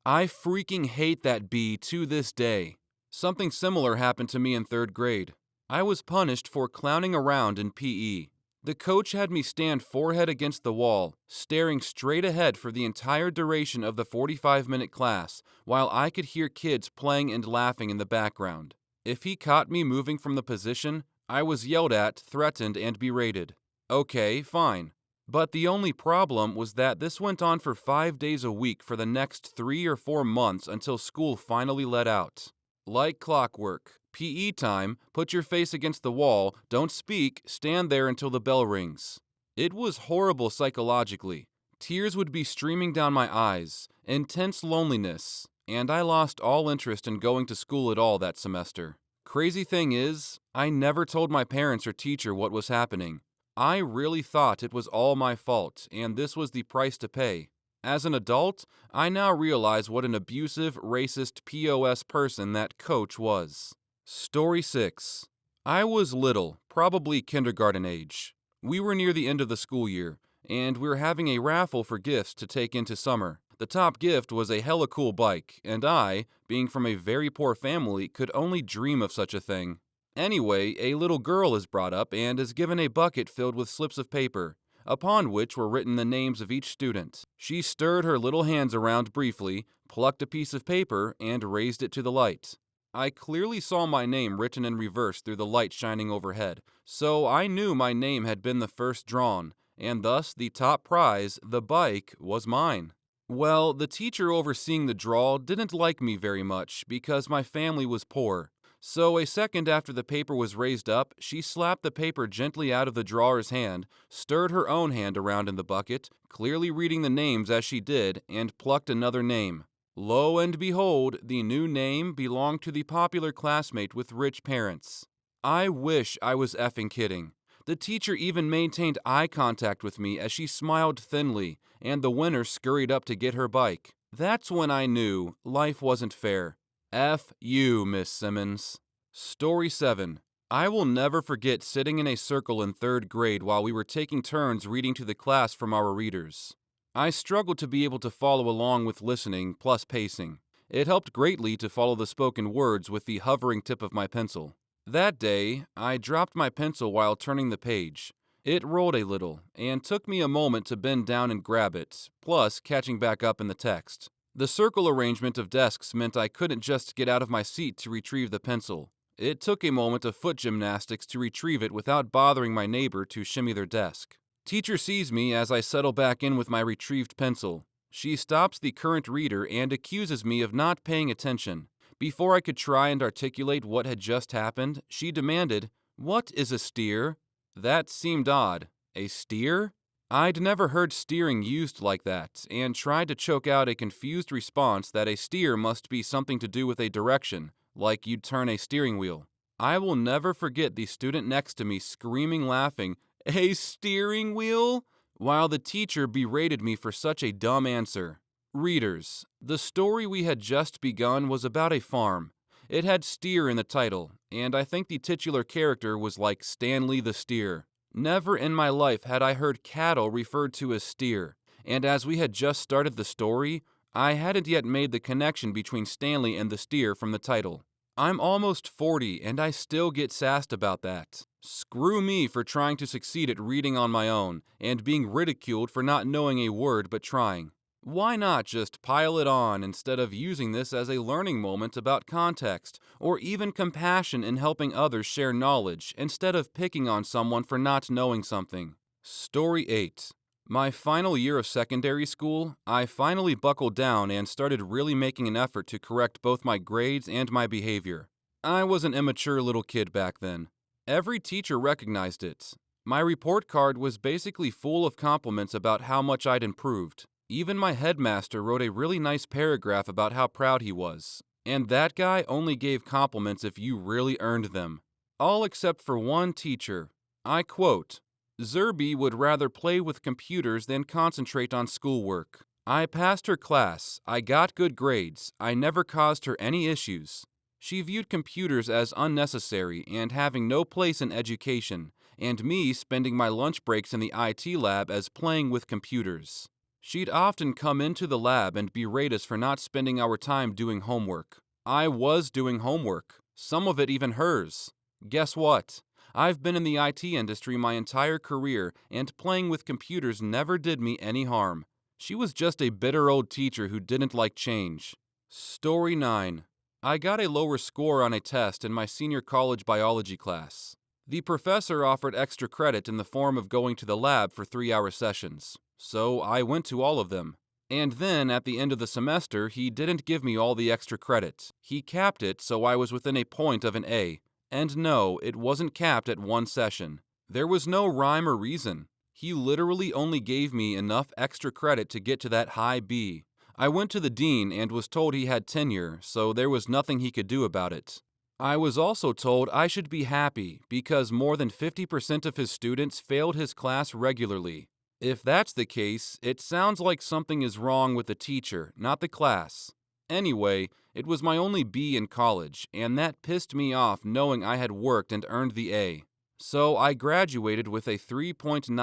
I freaking hate that bee to this day. Something similar happened to me in 3rd grade. I was punished for clowning around in PE. The coach had me stand forehead against the wall, staring straight ahead for the entire duration of the 45-minute class, while I could hear kids playing and laughing in the background. If he caught me moving from the position, I was yelled at, threatened, and berated. Okay, fine. But the only problem was that this went on for 5 days a week for the next 3 or 4 months until school finally let out. Like clockwork. PE time, put your face against the wall, don't speak, stand there until the bell rings. It was horrible psychologically. Tears would be streaming down my eyes, intense loneliness, and I lost all interest in going to school at all that semester. Crazy thing is, I never told my parents or teacher what was happening. I really thought it was all my fault, and this was the price to pay. As an adult, I now realize what an abusive, racist POS person that coach was. Story 6. I was little, probably kindergarten age. We were near the end of the school year, and we were having a raffle for gifts to take into summer. The top gift was a hella cool bike, and I, being from a very poor family, could only dream of such a thing. Anyway, a little girl is brought up and is given a bucket filled with slips of paper, upon which were written the names of each student. She stirred her little hands around briefly, plucked a piece of paper, and raised it to the light. I clearly saw my name written in reverse through the light shining overhead, so I knew my name had been the first drawn, and thus the top prize, the bike, was mine. Well, the teacher overseeing the draw didn't like me very much because my family was poor. So a second after the paper was raised up, she slapped the paper gently out of the drawer's hand, stirred her own hand around in the bucket, clearly reading the names as she did, and plucked another name. Lo and behold, the new name belonged to the popular classmate with rich parents. I wish I was effing kidding. The teacher even maintained eye contact with me as she smiled thinly, and the winner scurried up to get her bike. That's when I knew life wasn't fair. F you, Miss Simmons. Story 7. I will never forget sitting in a circle in 3rd grade while we were taking turns reading to the class from our readers. I struggled to be able to follow along with listening plus pacing. It helped greatly to follow the spoken words with the hovering tip of my pencil. That day, I dropped my pencil while turning the page. It rolled a little, and took me a moment to bend down and grab it, plus catching back up in the text. The circle arrangement of desks meant I couldn't just get out of my seat to retrieve the pencil. It took a moment of foot gymnastics to retrieve it without bothering my neighbor to shimmy their desk. Teacher sees me as I settle back in with my retrieved pencil. She stops the current reader and accuses me of not paying attention. Before I could try and articulate what had just happened, she demanded, "What is a steer?" That seemed odd. A steer? I'd never heard steering used like that, and tried to choke out a confused response that a steer must be something to do with a direction, like you'd turn a steering wheel. I will never forget the student next to me screaming laughing, "A steering wheel?" while the teacher berated me for such a dumb answer. Readers, the story we had just begun was about a farm. It had steer in the title, and I think the titular character was like Stanley the Steer. Never in my life had I heard cattle referred to as steer, and as we had just started the story, I hadn't yet made the connection between Stanley and the steer from the title. I'm almost 40 and I still get sassed about that. Screw me for trying to succeed at reading on my own, and being ridiculed for not knowing a word but trying. Why not just pile it on instead of using this as a learning moment about context, or even compassion in helping others share knowledge instead of picking on someone for not knowing something? Story 8. My final year of secondary school, I finally buckled down and started really making an effort to correct both my grades and my behavior. I was an immature little kid back then. Every teacher recognized it. My report card was basically full of compliments about how much I'd improved. Even my headmaster wrote a really nice paragraph about how proud he was. And that guy only gave compliments if you really earned them. All except for one teacher. I quote, Zerby would rather play with computers than concentrate on schoolwork. I passed her class, I got good grades, I never caused her any issues. She viewed computers as unnecessary and having no place in education, and me spending my lunch breaks in the IT lab as playing with computers. She'd often come into the lab and berate us for not spending our time doing homework. I was doing homework, some of it even hers. Guess what? I've been in the IT industry my entire career, and playing with computers never did me any harm. She was just a bitter old teacher who didn't like change. Story 9. I got a lower score on a test in my senior college biology class. The professor offered extra credit in the form of going to the lab for 3-hour sessions, so I went to all of them. And then, at the end of the semester, he didn't give me all the extra credit. He capped it so I was within a point of an A. And no, it wasn't capped at one session. There was no rhyme or reason. He literally only gave me enough extra credit to get to that high B. I went to the dean and was told he had tenure, so there was nothing he could do about it. I was also told I should be happy because more than 50% of his students failed his class regularly. If that's the case, it sounds like something is wrong with the teacher, not the class. Anyway, it was my only B in college, and that pissed me off knowing I had worked and earned the A. So I graduated with a 3.99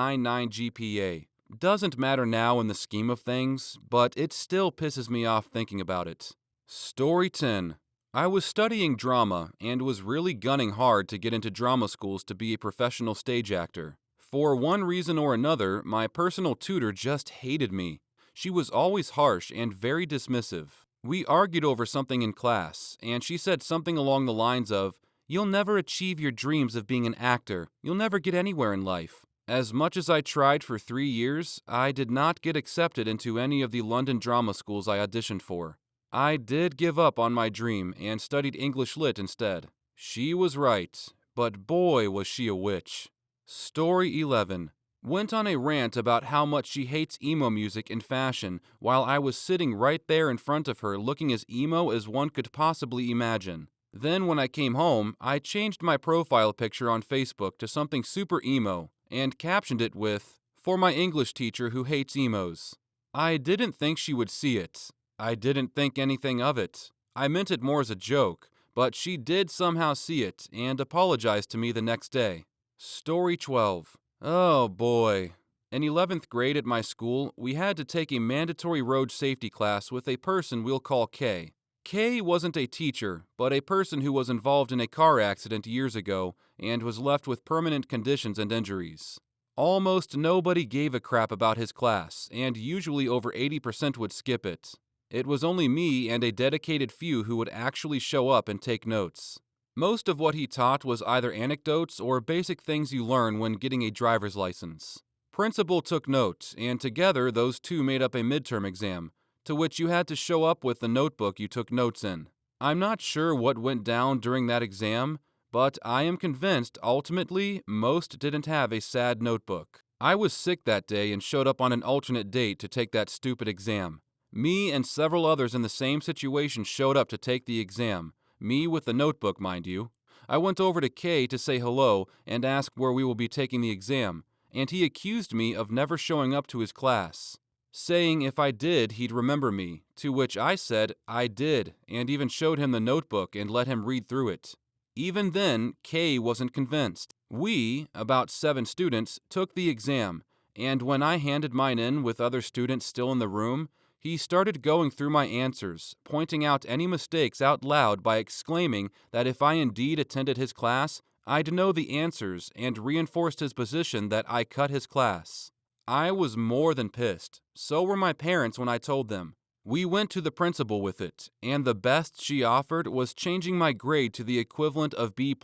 GPA. Doesn't matter now in the scheme of things, but it still pisses me off thinking about it. Story 10. I was studying drama and was really gunning hard to get into drama schools to be a professional stage actor. For one reason or another, my personal tutor just hated me. She was always harsh and very dismissive. We argued over something in class, and she said something along the lines of, "You'll never achieve your dreams of being an actor. You'll never get anywhere in life." As much as I tried for 3 years, I did not get accepted into any of the London drama schools I auditioned for. I did give up on my dream and studied English Lit instead. She was right, but boy was she a witch. Story 11. Went on a rant about how much she hates emo music and fashion while I was sitting right there in front of her looking as emo as one could possibly imagine. Then when I came home, I changed my profile picture on Facebook to something super emo and captioned it with, "For my English teacher who hates emos." I didn't think she would see it. I didn't think anything of it. I meant it more as a joke, but she did somehow see it and apologized to me the next day. Story 12. Oh boy. In 11th grade at my school, we had to take a mandatory road safety class with a person we'll call K. K wasn't a teacher, but a person who was involved in a car accident years ago and was left with permanent conditions and injuries. Almost nobody gave a crap about his class, and usually over 80% would skip it. It was only me and a dedicated few who would actually show up and take notes. Most of what he taught was either anecdotes or basic things you learn when getting a driver's license. Principal took note, and together those two made up a midterm exam, to which you had to show up with the notebook you took notes in. I'm not sure what went down during that exam, but I am convinced ultimately most didn't have a sad notebook. I was sick that day and showed up on an alternate date to take that stupid exam. Me and several others in the same situation showed up to take the exam. Me with the notebook, mind you. I went over to Kay to say hello and ask where we will be taking the exam, and he accused me of never showing up to his class, saying if I did, he'd remember me, to which I said I did, and even showed him the notebook and let him read through it. Even then, Kay wasn't convinced. We, about 7 students, took the exam, and when I handed mine in with other students still in the room, he started going through my answers, pointing out any mistakes out loud by exclaiming that if I indeed attended his class, I'd know the answers, and reinforced his position that I cut his class. I was more than pissed. So were my parents when I told them. We went to the principal with it, and the best she offered was changing my grade to the equivalent of B+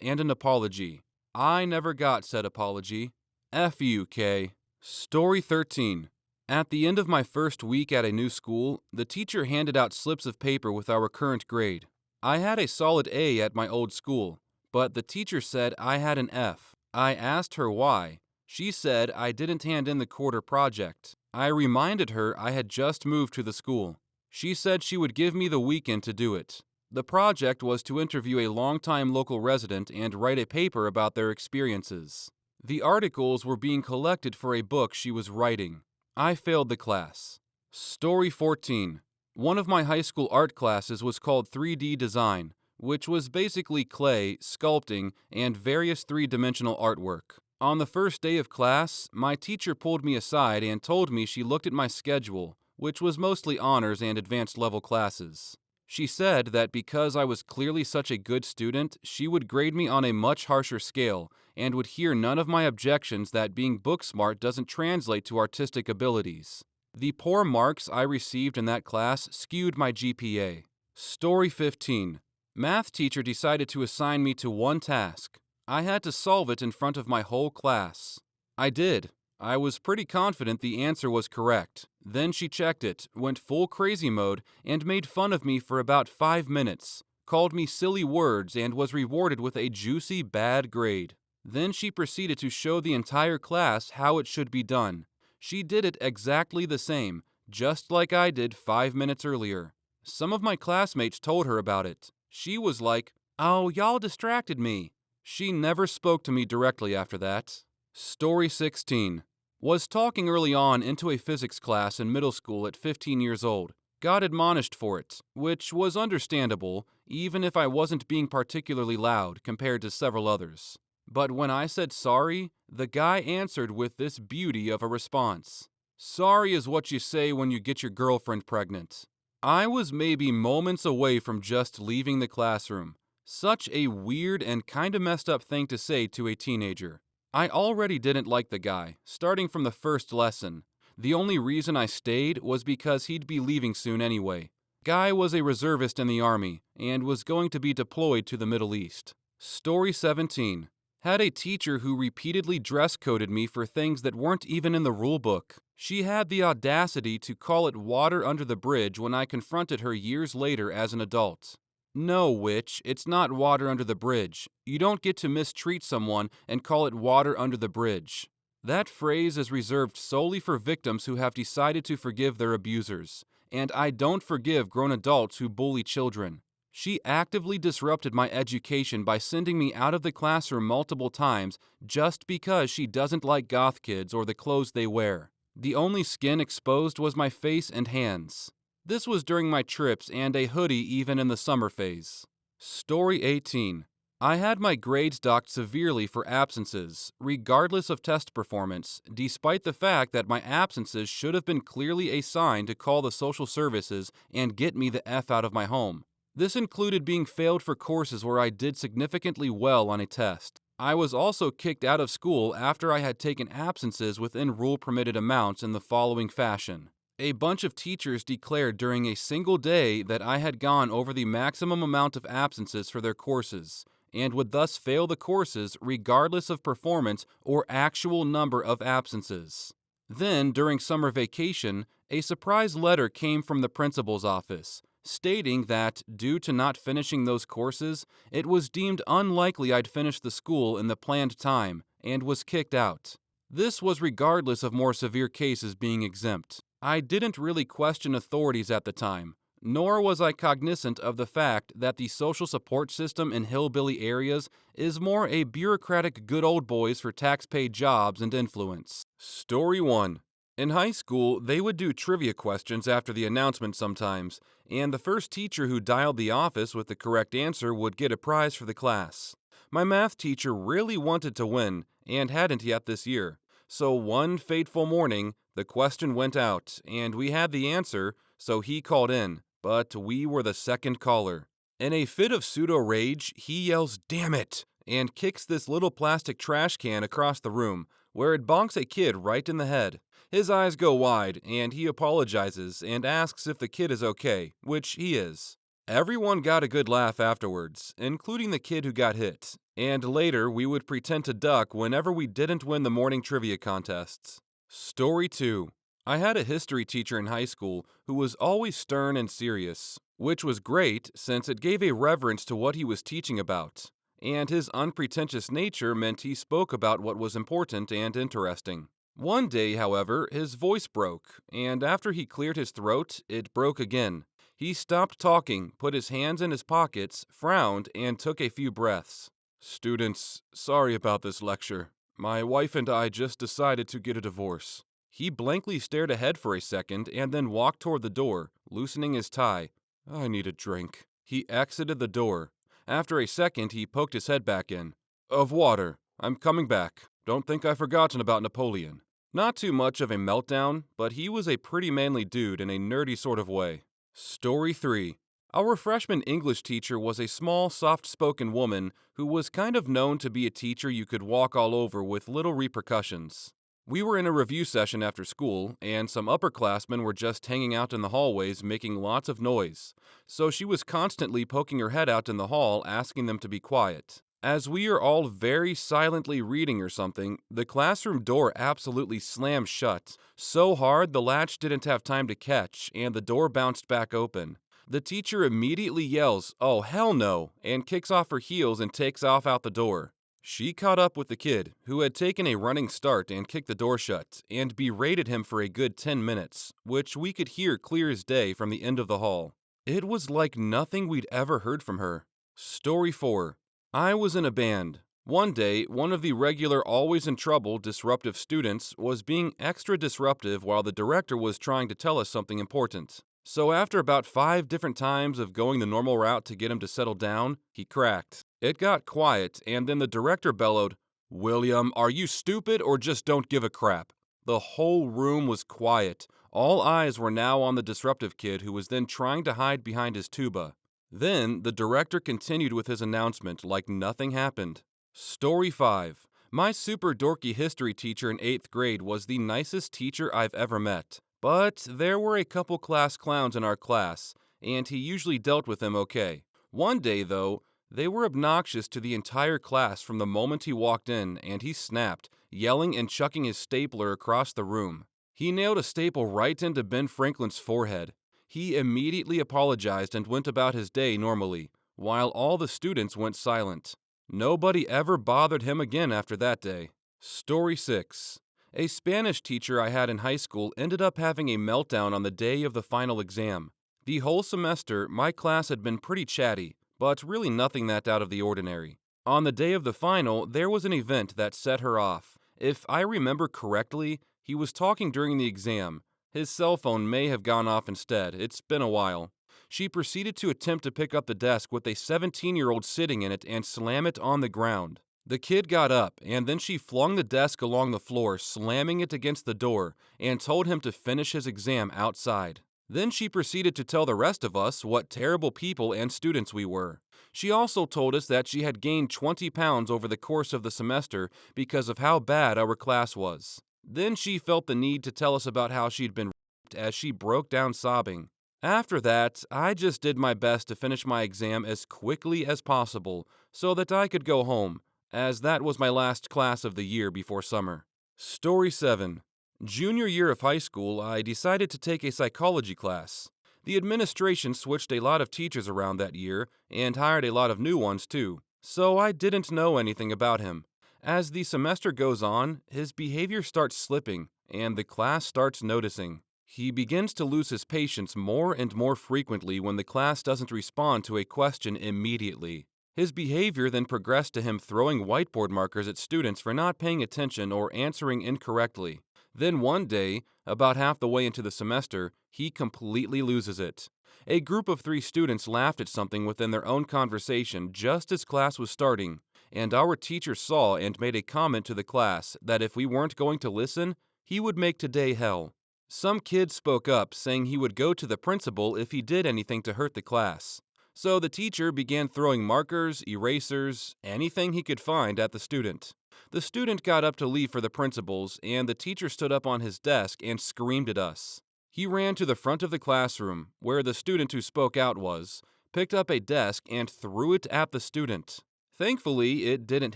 and an apology. I never got said apology. F you, Kay. Story 13. At the end of my first week at a new school, the teacher handed out slips of paper with our current grade. I had a solid A at my old school, but the teacher said I had an F. I asked her why. She said I didn't hand in the quarter project. I reminded her I had just moved to the school. She said she would give me the weekend to do it. The project was to interview a longtime local resident and write a paper about their experiences. The articles were being collected for a book she was writing. I failed the class. Story 14. One of my high school art classes was called 3D Design, which was basically clay, sculpting, and various three-dimensional artwork. On the first day of class, my teacher pulled me aside and told me she looked at my schedule, which was mostly honors and advanced level classes. She said that because I was clearly such a good student, she would grade me on a much harsher scale and would hear none of my objections that being book smart doesn't translate to artistic abilities. The poor marks I received in that class skewed my GPA. Story 15. Math teacher decided to assign me to one task. I had to solve it in front of my whole class. I did. I was pretty confident the answer was correct. Then she checked it, went full crazy mode, and made fun of me for about 5 minutes, called me silly words, and was rewarded with a juicy bad grade. Then she proceeded to show the entire class how it should be done. She did it exactly the same, just like I did 5 minutes earlier. Some of my classmates told her about it. She was like, "Oh, y'all distracted me." She never spoke to me directly after that. Story 16. Was talking early on into a physics class in middle school at 15 years old. Got admonished for it, which was understandable, even if I wasn't being particularly loud compared to several others. But when I said sorry, the guy answered with this beauty of a response. Sorry is what you say when you get your girlfriend pregnant. I was maybe moments away from just leaving the classroom. Such a weird and kinda messed up thing to say to a teenager. I already didn't like the guy, starting from the first lesson. The only reason I stayed was because he'd be leaving soon anyway. Guy was a reservist in the army and was going to be deployed to the Middle East. Story 17. Had a teacher who repeatedly dress coded me for things that weren't even in the rule book. She had the audacity to call it water under the bridge when I confronted her years later as an adult. No, witch, it's not water under the bridge. You don't get to mistreat someone and call it water under the bridge. That phrase is reserved solely for victims who have decided to forgive their abusers, and I don't forgive grown adults who bully children. She actively disrupted my education by sending me out of the classroom multiple times just because she doesn't like goth kids or the clothes they wear. The only skin exposed was my face and hands. This was during my trips and a hoodie even in the summer phase. Story 18. I had my grades docked severely for absences, regardless of test performance, despite the fact that my absences should have been clearly a sign to call the social services and get me the F out of my home. This included being failed for courses where I did significantly well on a test. I was also kicked out of school after I had taken absences within rule-permitted amounts in the following fashion. A bunch of teachers declared during a single day that I had gone over the maximum amount of absences for their courses, and would thus fail the courses regardless of performance or actual number of absences. Then, during summer vacation, a surprise letter came from the principal's office, stating that, due to not finishing those courses, it was deemed unlikely I'd finish the school in the planned time, and was kicked out. This was regardless of more severe cases being exempt. I didn't really question authorities at the time, nor was I cognizant of the fact that the social support system in hillbilly areas is more a bureaucratic good old boys for tax-paid jobs and influence. Story 1. In high school, they would do trivia questions after the announcement sometimes, and the first teacher who dialed the office with the correct answer would get a prize for the class. My math teacher really wanted to win, and hadn't yet this year. So one fateful morning, the question went out, and we had the answer, so he called in, but we were the second caller. In a fit of pseudo-rage, he yells, "Damn it!" and kicks this little plastic trash can across the room, where it bonks a kid right in the head. His eyes go wide, and he apologizes and asks if the kid is okay, which he is. Everyone got a good laugh afterwards, including the kid who got hit, and later we would pretend to duck whenever we didn't win the morning trivia contests. Story 2. I had a history teacher in high school who was always stern and serious, which was great since it gave a reverence to what he was teaching about. and his unpretentious nature meant he spoke about what was important and interesting. One day, however, his voice broke, and after he cleared his throat, it broke again. He stopped talking, put his hands in his pockets, frowned, and took a few breaths. "Students, sorry about this lecture. My wife and I just decided to get a divorce." He blankly stared ahead for a second and then walked toward the door, loosening his tie. "I need a drink." He exited the door. After a second, he poked his head back in. "Of water. I'm coming back. Don't think I've forgotten about Napoleon." Not too much of a meltdown, but he was a pretty manly dude in a nerdy sort of way. Story 3. Our freshman English teacher was a small, soft-spoken woman who was kind of known to be a teacher you could walk all over with little repercussions. We were in a review session after school, and some upperclassmen were just hanging out in the hallways making lots of noise, so she was constantly poking her head out in the hall asking them to be quiet. As we are all very silently reading or something, the classroom door absolutely slammed shut, so hard the latch didn't have time to catch, and the door bounced back open. The teacher immediately yells, "Oh, hell no," and kicks off her heels and takes off out the door. She caught up with the kid, who had taken a running start and kicked the door shut, and berated him for a good 10 minutes, which we could hear clear as day from the end of the hall. It was like nothing we'd ever heard from her. Story 4. I was in a band. One day, one of the regular always in trouble disruptive students was being extra disruptive while the director was trying to tell us something important. So after about 5 different times of going the normal route to get him to settle down, he cracked. It got quiet, and then the director bellowed, "William, are you stupid or just don't give a crap?" The whole room was quiet. All eyes were now on the disruptive kid who was then trying to hide behind his tuba. Then the director continued with his announcement like nothing happened. Story 5. My super dorky history teacher in 8th grade was the nicest teacher I've ever met. But there were a couple class clowns in our class, and he usually dealt with them okay. One day, though, they were obnoxious to the entire class from the moment he walked in, and he snapped, yelling and chucking his stapler across the room. He nailed a staple right into Ben Franklin's forehead. He immediately apologized and went about his day normally, while all the students went silent. Nobody ever bothered him again after that day. Story 6. A Spanish teacher I had in high school ended up having a meltdown on the day of the final exam. The whole semester, my class had been pretty chatty, but really nothing that out of the ordinary. On the day of the final, there was an event that set her off. If I remember correctly, he was talking during the exam. His cell phone may have gone off instead. It's been a while. She proceeded to attempt to pick up the desk with a 17-year-old sitting in it and slam it on the ground. The kid got up, and then she flung the desk along the floor, slamming it against the door, and told him to finish his exam outside. Then she proceeded to tell the rest of us what terrible people and students we were. She also told us that she had gained 20 pounds over the course of the semester because of how bad our class was. Then she felt the need to tell us about how she'd been raped as she broke down sobbing. After that, I just did my best to finish my exam as quickly as possible so that I could go home, as that was my last class of the year before summer. Story 7. Junior year of high school, I decided to take a psychology class. The administration switched a lot of teachers around that year and hired a lot of new ones too, so I didn't know anything about him. As the semester goes on, his behavior starts slipping, and the class starts noticing. He begins to lose his patience more and more frequently when the class doesn't respond to a question immediately. His behavior then progressed to him throwing whiteboard markers at students for not paying attention or answering incorrectly. Then one day, about half the way into the semester, he completely loses it. A group of 3 students laughed at something within their own conversation just as class was starting, and our teacher saw and made a comment to the class that if we weren't going to listen, he would make today hell. Some kid spoke up saying he would go to the principal if he did anything to hurt the class. So the teacher began throwing markers, erasers, anything he could find at the student. The student got up to leave for the principal's, and the teacher stood up on his desk and screamed at us. He ran to the front of the classroom, where the student who spoke out was, picked up a desk and threw it at the student. Thankfully, it didn't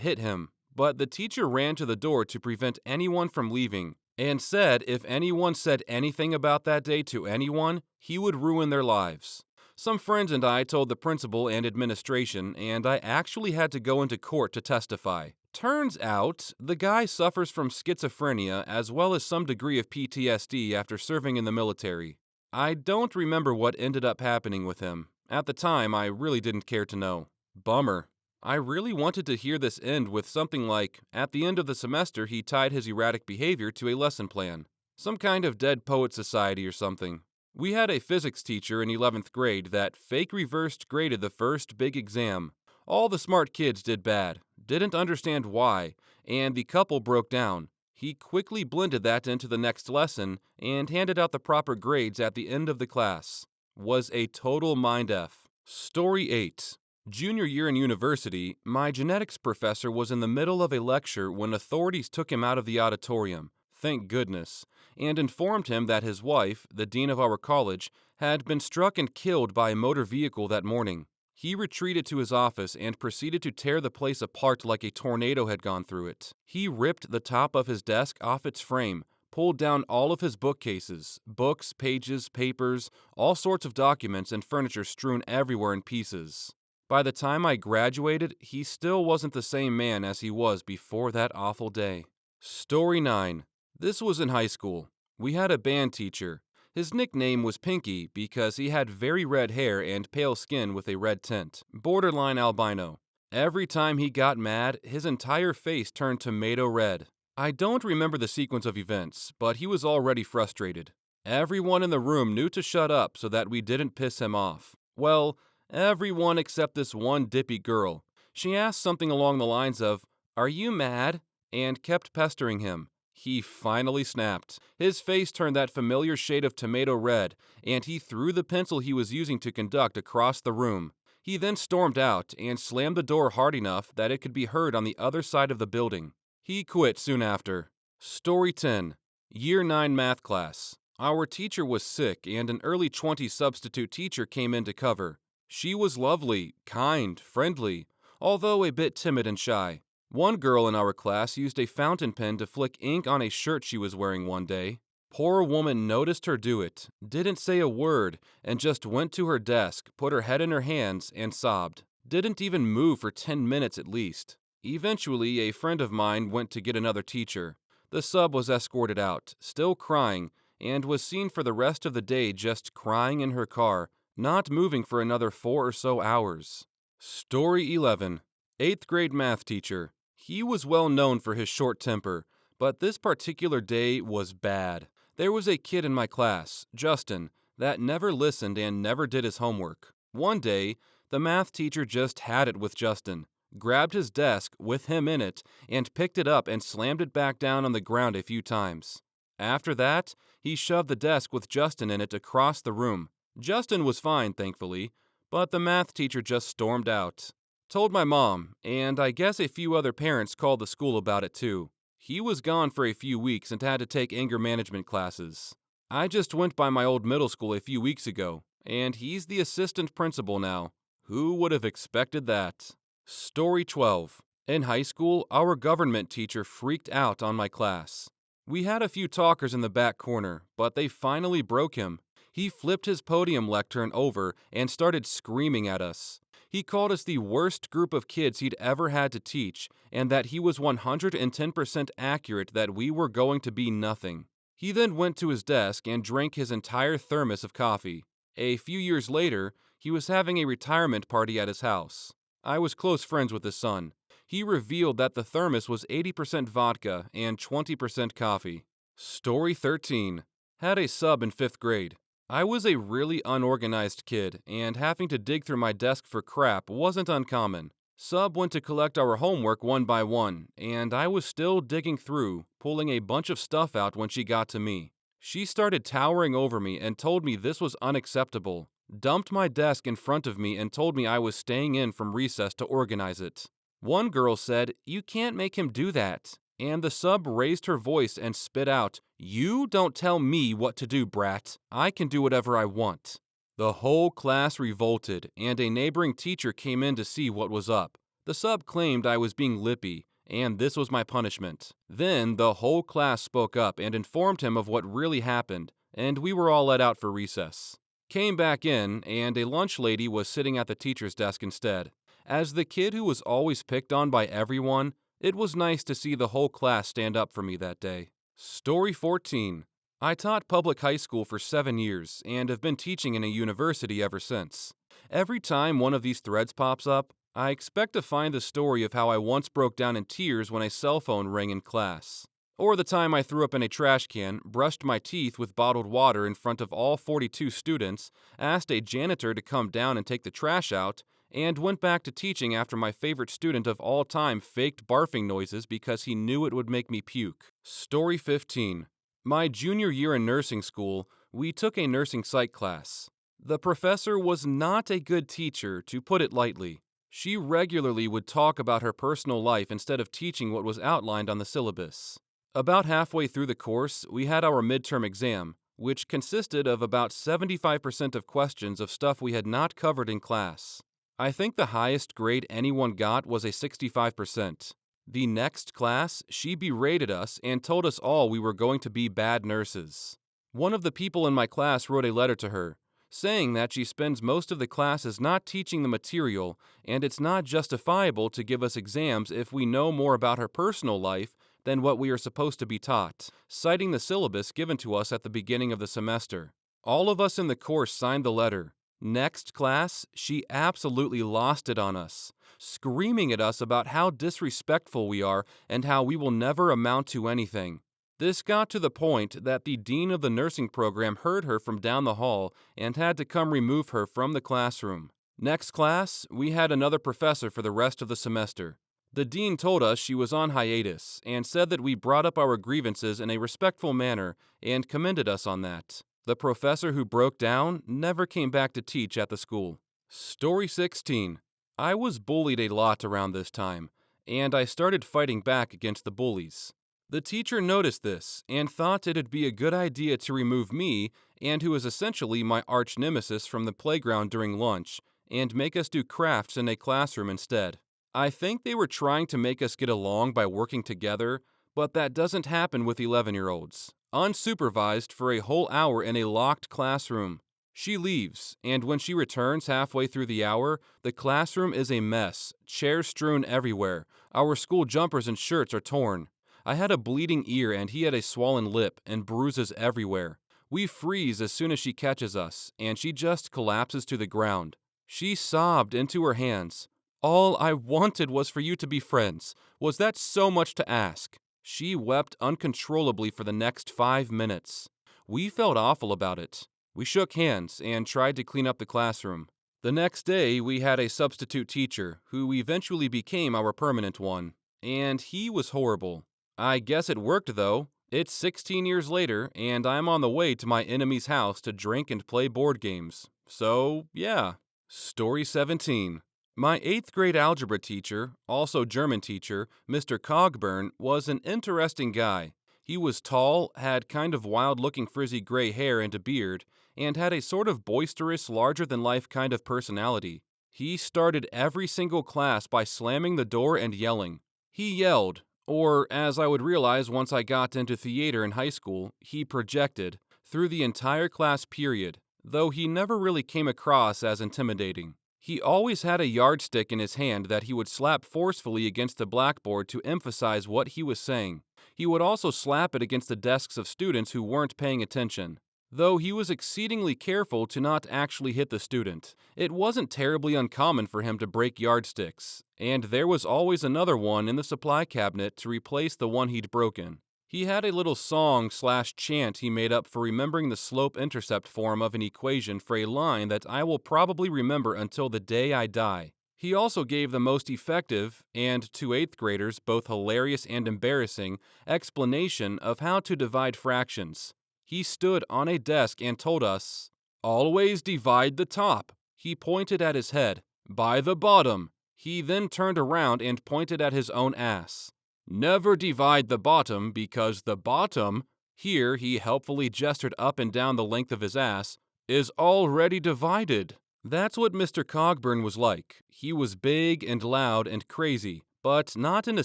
hit him, but the teacher ran to the door to prevent anyone from leaving, and said if anyone said anything about that day to anyone, he would ruin their lives. Some friends and I told the principal and administration, and I actually had to go into court to testify. Turns out, the guy suffers from schizophrenia as well as some degree of PTSD after serving in the military. I don't remember what ended up happening with him. At the time, I really didn't care to know. Bummer. I really wanted to hear this end with something like, at the end of the semester, he tied his erratic behavior to a lesson plan. Some kind of Dead Poet Society or something. We had a physics teacher in 11th grade that fake reversed graded the first big exam. All the smart kids did bad, didn't understand why, and the couple broke down. He quickly blended that into the next lesson and handed out the proper grades at the end of the class. Was a total mind F. Story 8. Junior year in university, my genetics professor was in the middle of a lecture when authorities took him out of the auditorium, thank goodness, and informed him that his wife, the dean of our college, had been struck and killed by a motor vehicle that morning. He retreated to his office and proceeded to tear the place apart like a tornado had gone through it. He ripped the top of his desk off its frame, pulled down all of his bookcases, books, pages, papers, all sorts of documents and furniture strewn everywhere in pieces. By the time I graduated, he still wasn't the same man as he was before that awful day. Story 9. This was in high school. We had a band teacher. His nickname was Pinky because he had very red hair and pale skin with a red tint, borderline albino. Every time he got mad, his entire face turned tomato red. I don't remember the sequence of events, but he was already frustrated. Everyone in the room knew to shut up so that we didn't piss him off. Well, everyone except this one dippy girl. She asked something along the lines of, "Are you mad?" and kept pestering him. He finally snapped. His face turned that familiar shade of tomato red, and he threw the pencil he was using to conduct across the room. He then stormed out and slammed the door hard enough that it could be heard on the other side of the building. He quit soon after. Story 10. Year 9 math class. Our teacher was sick, and an early 20s substitute teacher came in to cover. She was lovely, kind, friendly, although a bit timid and shy. One girl in our class used a fountain pen to flick ink on a shirt she was wearing one day. Poor woman noticed her do it, didn't say a word, and just went to her desk, put her head in her hands, and sobbed. Didn't even move for 10 minutes at least. Eventually, a friend of mine went to get another teacher. The sub was escorted out, still crying, and was seen for the rest of the day just crying in her car, not moving for another 4 or so hours. Story 11. 8th grade math teacher. He was well known for his short temper, but this particular day was bad. There was a kid in my class, Justin, that never listened and never did his homework. One day, the math teacher just had it with Justin, grabbed his desk with him in it, and picked it up and slammed it back down on the ground a few times. After that, he shoved the desk with Justin in it across the room. Justin was fine, thankfully, but the math teacher just stormed out. Told my mom, and I guess a few other parents called the school about it too. He was gone for a few weeks and had to take anger management classes. I just went by my old middle school a few weeks ago, and he's the assistant principal now. Who would have expected that? Story 12. In high school, our government teacher freaked out on my class. We had a few talkers in the back corner, but they finally broke him. He flipped his podium lectern over and started screaming at us. He called us the worst group of kids he'd ever had to teach, and that he was 110% accurate that we were going to be nothing. He then went to his desk and drank his entire thermos of coffee. A few years later, he was having a retirement party at his house. I was close friends with his son. He revealed that the thermos was 80% vodka and 20% coffee. Story 13. Had a sub in 5th grade. I was a really unorganized kid, and having to dig through my desk for crap wasn't uncommon. Sub went to collect our homework one by one, and I was still digging through, pulling a bunch of stuff out when she got to me. She started towering over me and told me this was unacceptable, dumped my desk in front of me and told me I was staying in from recess to organize it. One girl said, "You can't make him do that." And the sub raised her voice and spit out, "You don't tell me what to do, brat. I can do whatever I want." The whole class revolted, and a neighboring teacher came in to see what was up. The sub claimed I was being lippy, and this was my punishment. Then the whole class spoke up and informed him of what really happened, and we were all let out for recess. Came back in, and a lunch lady was sitting at the teacher's desk instead. As the kid who was always picked on by everyone, it was nice to see the whole class stand up for me that day. Story 14. I taught public high school for 7 years and have been teaching in a university ever since. Every time one of these threads pops up, I expect to find the story of how I once broke down in tears when a cell phone rang in class. Or the time I threw up in a trash can, brushed my teeth with bottled water in front of all 42 students, asked a janitor to come down and take the trash out, and went back to teaching after my favorite student of all time faked barfing noises because he knew it would make me puke. Story 15. My junior year in nursing school, we took a nursing psych class. The professor was not a good teacher, to put it lightly. She regularly would talk about her personal life instead of teaching what was outlined on the syllabus. About halfway through the course, we had our midterm exam, which consisted of about 75% of questions of stuff we had not covered in class. I think the highest grade anyone got was a 65%. The next class, she berated us and told us all we were going to be bad nurses. One of the people in my class wrote a letter to her, saying that she spends most of the classes not teaching the material, and it's not justifiable to give us exams if we know more about her personal life than what we are supposed to be taught, citing the syllabus given to us at the beginning of the semester. All of us in the course signed the letter. Next class, she absolutely lost it on us, screaming at us about how disrespectful we are and how we will never amount to anything. This got to the point that the dean of the nursing program heard her from down the hall and had to come remove her from the classroom. Next class, we had another professor for the rest of the semester. The dean told us she was on hiatus and said that we brought up our grievances in a respectful manner and commended us on that. The professor who broke down never came back to teach at the school. Story 16. I was bullied a lot around this time, and I started fighting back against the bullies. The teacher noticed this and thought it'd be a good idea to remove me, and who is essentially my arch nemesis, from the playground during lunch, and make us do crafts in a classroom instead. I think they were trying to make us get along by working together, but that doesn't happen with 11-year-olds. Unsupervised for a whole hour in a locked classroom. She leaves, and when she returns halfway through the hour, the classroom is a mess, chairs strewn everywhere, our school jumpers and shirts are torn. I had a bleeding ear and he had a swollen lip and bruises everywhere. We freeze as soon as she catches us, and she just collapses to the ground. She sobbed into her hands. "All I wanted was for you to be friends. Was that so much to ask?" She wept uncontrollably for the next 5 minutes. We felt awful about it. We shook hands and tried to clean up the classroom. The next day, we had a substitute teacher, who eventually became our permanent one, and he was horrible. I guess it worked though. It's 16 years later, and I'm on the way to my enemy's house to drink and play board games. So, yeah. Story 17. My 8th grade algebra teacher, also German teacher, Mr. Cogburn, was an interesting guy. He was tall, had kind of wild-looking frizzy gray hair and a beard, and had a sort of boisterous, larger-than-life kind of personality. He started every single class by slamming the door and yelling. He yelled, or as I would realize once I got into theater in high school, he projected, through the entire class period, though he never really came across as intimidating. He always had a yardstick in his hand that he would slap forcefully against the blackboard to emphasize what he was saying. He would also slap it against the desks of students who weren't paying attention. Though he was exceedingly careful to not actually hit the student, it wasn't terribly uncommon for him to break yardsticks, and there was always another one in the supply cabinet to replace the one he'd broken. He had a little song/chant he made up for remembering the slope-intercept form of an equation for a line that I will probably remember until the day I die. He also gave the most effective, and to 8th graders both hilarious and embarrassing, explanation of how to divide fractions. He stood on a desk and told us, "Always divide the top." He pointed at his head. "By the bottom." He then turned around and pointed at his own ass. "Never divide the bottom, because the bottom," here he helpfully gestured up and down the length of his ass, "is already divided." That's what Mr. Cogburn was like. He was big and loud and crazy, but not in a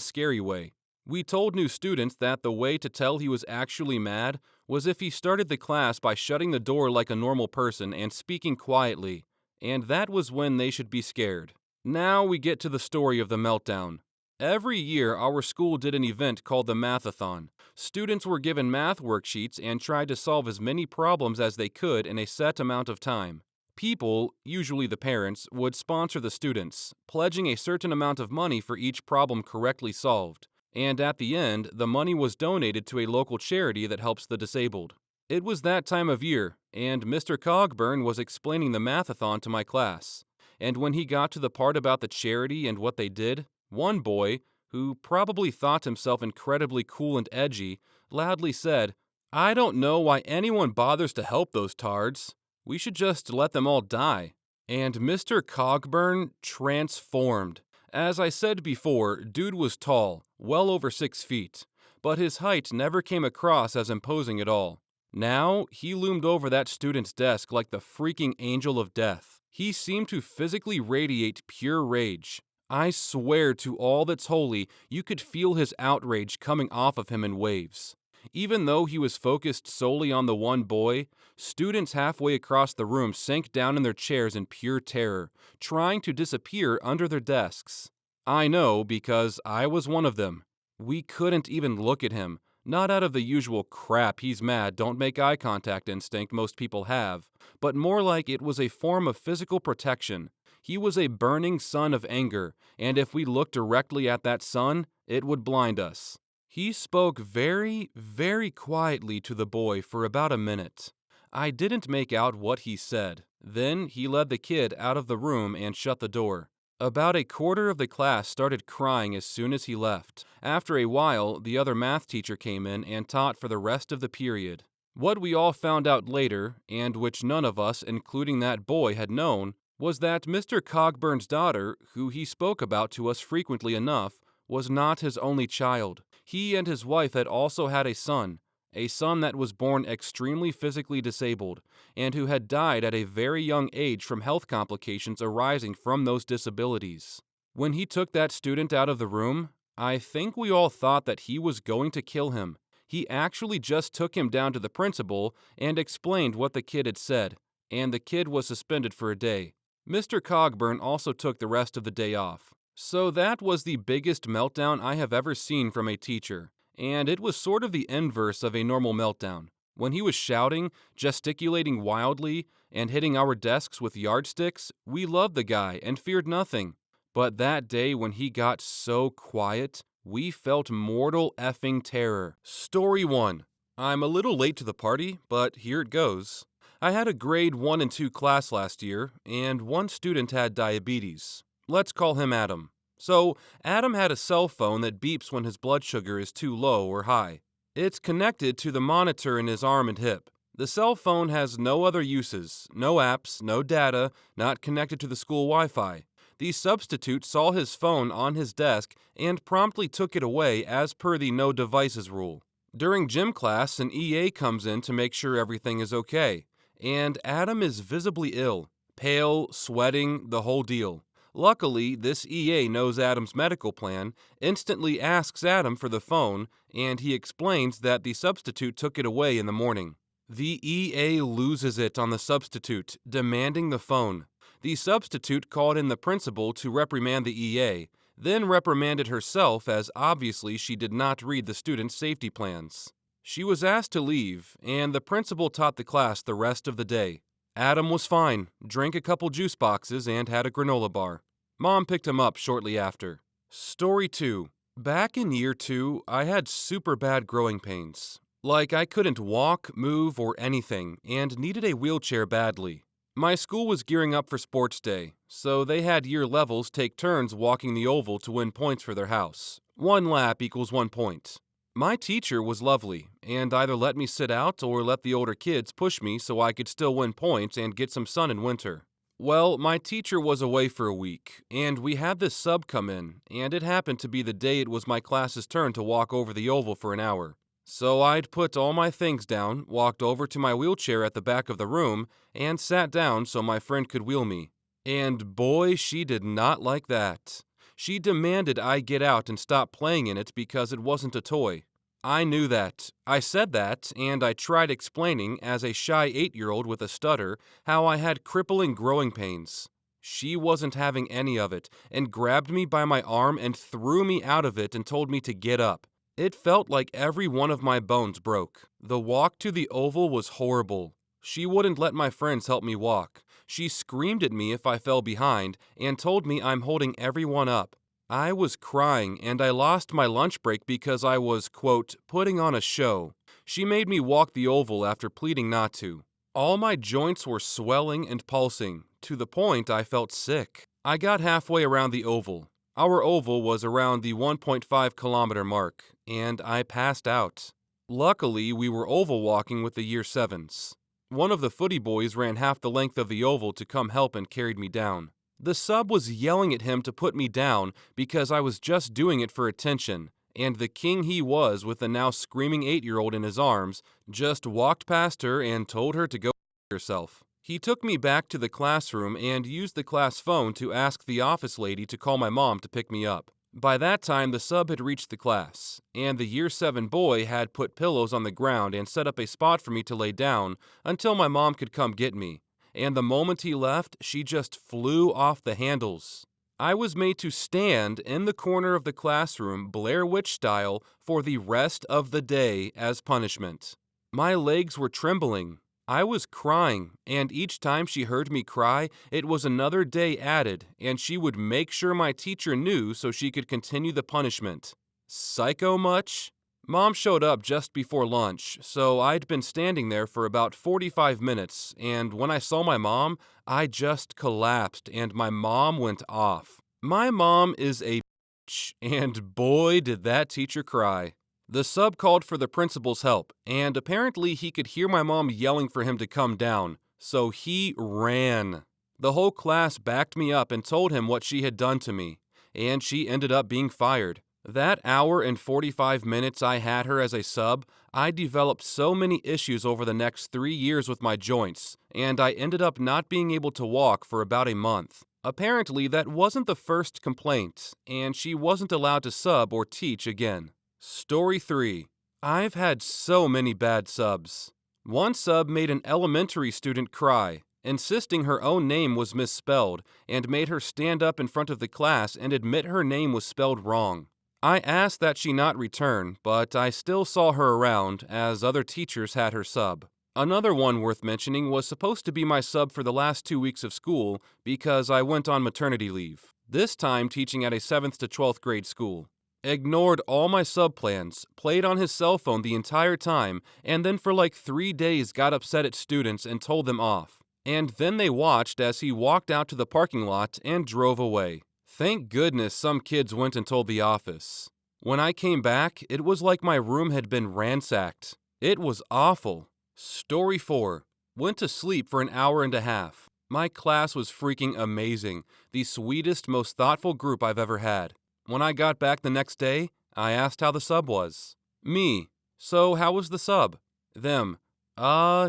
scary way. We told new students that the way to tell he was actually mad was if he started the class by shutting the door like a normal person and speaking quietly, and that was when they should be scared. Now we get to the story of the meltdown. Every year, our school did an event called the Mathathon. Students were given math worksheets and tried to solve as many problems as they could in a set amount of time. People, usually the parents, would sponsor the students, pledging a certain amount of money for each problem correctly solved. And at the end, the money was donated to a local charity that helps the disabled. It was that time of year, and Mr. Cogburn was explaining the mathathon to my class. And when he got to the part about the charity and what they did, one boy, who probably thought himself incredibly cool and edgy, loudly said, "I don't know why anyone bothers to help those tards. We should just let them all die." And Mr. Cogburn transformed. As I said before, dude was tall, well over 6 feet, but his height never came across as imposing at all. Now, he loomed over that student's desk like the freaking angel of death. He seemed to physically radiate pure rage. I swear to all that's holy, you could feel his outrage coming off of him in waves. Even though he was focused solely on the one boy, students halfway across the room sank down in their chairs in pure terror, trying to disappear under their desks. I know because I was one of them. We couldn't even look at him, not out of the usual crap he's mad, don't make eye contact instinct most people have, but more like it was a form of physical protection. He was a burning sun of anger, and if we looked directly at that sun, it would blind us. He spoke very, very quietly to the boy for about a minute. I didn't make out what he said. Then he led the kid out of the room and shut the door. About a quarter of the class started crying as soon as he left. After a while, the other math teacher came in and taught for the rest of the period. What we all found out later, and which none of us, including that boy, had known, was that Mr. Cogburn's daughter, who he spoke about to us frequently enough, was not his only child. He and his wife had also had a son that was born extremely physically disabled, and who had died at a very young age from health complications arising from those disabilities. When he took that student out of the room, I think we all thought that he was going to kill him. He actually just took him down to the principal and explained what the kid had said, and the kid was suspended for a day. Mr. Cogburn also took the rest of the day off. So that was the biggest meltdown I have ever seen from a teacher, and it was sort of the inverse of a normal meltdown. When he was shouting, gesticulating wildly, and hitting our desks with yardsticks, we loved the guy and feared nothing. But that day when he got so quiet, we felt mortal effing terror. Story 1. I'm a little late to the party, but here it goes. I had a grade 1 and 2 class last year, and one student had diabetes. Let's call him Adam. So, Adam had a cell phone that beeps when his blood sugar is too low or high. It's connected to the monitor in his arm and hip. The cell phone has no other uses, no apps, no data, not connected to the school Wi-Fi. The substitute saw his phone on his desk and promptly took it away as per the no devices rule. During gym class, an EA comes in to make sure everything is okay, and Adam is visibly ill, pale, sweating, the whole deal. Luckily, this EA knows Adam's medical plan, instantly asks Adam for the phone, and he explains that the substitute took it away in the morning. The EA loses it on the substitute, demanding the phone. The substitute called in the principal to reprimand the EA, then reprimanded herself as obviously she did not read the student's safety plans. She was asked to leave, and the principal taught the class the rest of the day. Adam was fine, drank a couple juice boxes, and had a granola bar. Mom picked him up shortly after. Story 2. Back in year 2, I had super bad growing pains. Like I couldn't walk, move, or anything, and needed a wheelchair badly. My school was gearing up for sports day, so they had year levels take turns walking the oval to win points for their house. 1 lap equals 1 point. My teacher was lovely, and either let me sit out or let the older kids push me so I could still win points and get some sun in winter. Well, my teacher was away for a week, and we had this sub come in, and it happened to be the day it was my class's turn to walk over the oval for an hour. So I'd put all my things down, walked over to my wheelchair at the back of the room, and sat down so my friend could wheel me. And boy, she did not like that. She demanded I get out and stop playing in it because it wasn't a toy. I knew that. I said that, and I tried explaining, as a shy 8-year-old with a stutter, how I had crippling growing pains. She wasn't having any of it, and grabbed me by my arm and threw me out of it and told me to get up. It felt like every one of my bones broke. The walk to the oval was horrible. She wouldn't let my friends help me walk. She screamed at me if I fell behind and told me I'm holding everyone up. I was crying, and I lost my lunch break because I was, quote, putting on a show. She made me walk the oval after pleading not to. All my joints were swelling and pulsing, to the point I felt sick. I got halfway around the oval. Our oval was around the 1.5-kilometer mark, and I passed out. Luckily, we were oval walking with the year 7s. One of the footy boys ran half the length of the oval to come help and carried me down. The sub was yelling at him to put me down because I was just doing it for attention, and the king he was, with the now screaming 8-year-old in his arms, just walked past her and told her to go herself. He took me back to the classroom and used the class phone to ask the office lady to call my mom to pick me up. By that time, the sub had reached the class, and the year 7 boy had put pillows on the ground and set up a spot for me to lay down until my mom could come get me. And the moment he left, she just flew off the handles. I was made to stand in the corner of the classroom, Blair Witch style, for the rest of the day as punishment. My legs were trembling. I was crying, and each time she heard me cry, it was another day added, and she would make sure my teacher knew so she could continue the punishment. Psycho much? Mom showed up just before lunch, so I'd been standing there for about 45 minutes, and when I saw my mom, I just collapsed, and my mom went off. My mom is a bitch, and boy did that teacher cry. The sub called for the principal's help, and apparently he could hear my mom yelling for him to come down, so he ran. The whole class backed me up and told him what she had done to me, and she ended up being fired. That hour and 45 minutes I had her as a sub, I developed so many issues over the next 3 years with my joints, and I ended up not being able to walk for about a month. Apparently, that wasn't the first complaint, and she wasn't allowed to sub or teach again. Story 3. I've had so many bad subs. One sub made an elementary student cry, insisting her own name was misspelled, and made her stand up in front of the class and admit her name was spelled wrong. I asked that she not return, but I still saw her around, as other teachers had her sub. Another one worth mentioning was supposed to be my sub for the last 2 weeks of school because I went on maternity leave, this time teaching at a 7th to 12th grade school. Ignored all my sub plans, played on his cell phone the entire time, and then for like 3 days got upset at students and told them off. And then they watched as he walked out to the parking lot and drove away. Thank goodness some kids went and told the office. When I came back, it was like my room had been ransacked. It was awful. Story 4. Went to sleep for an hour and a half. My class was freaking amazing, the sweetest, most thoughtful group I've ever had. When I got back the next day, I asked how the sub was. Me. So how was the sub? Them.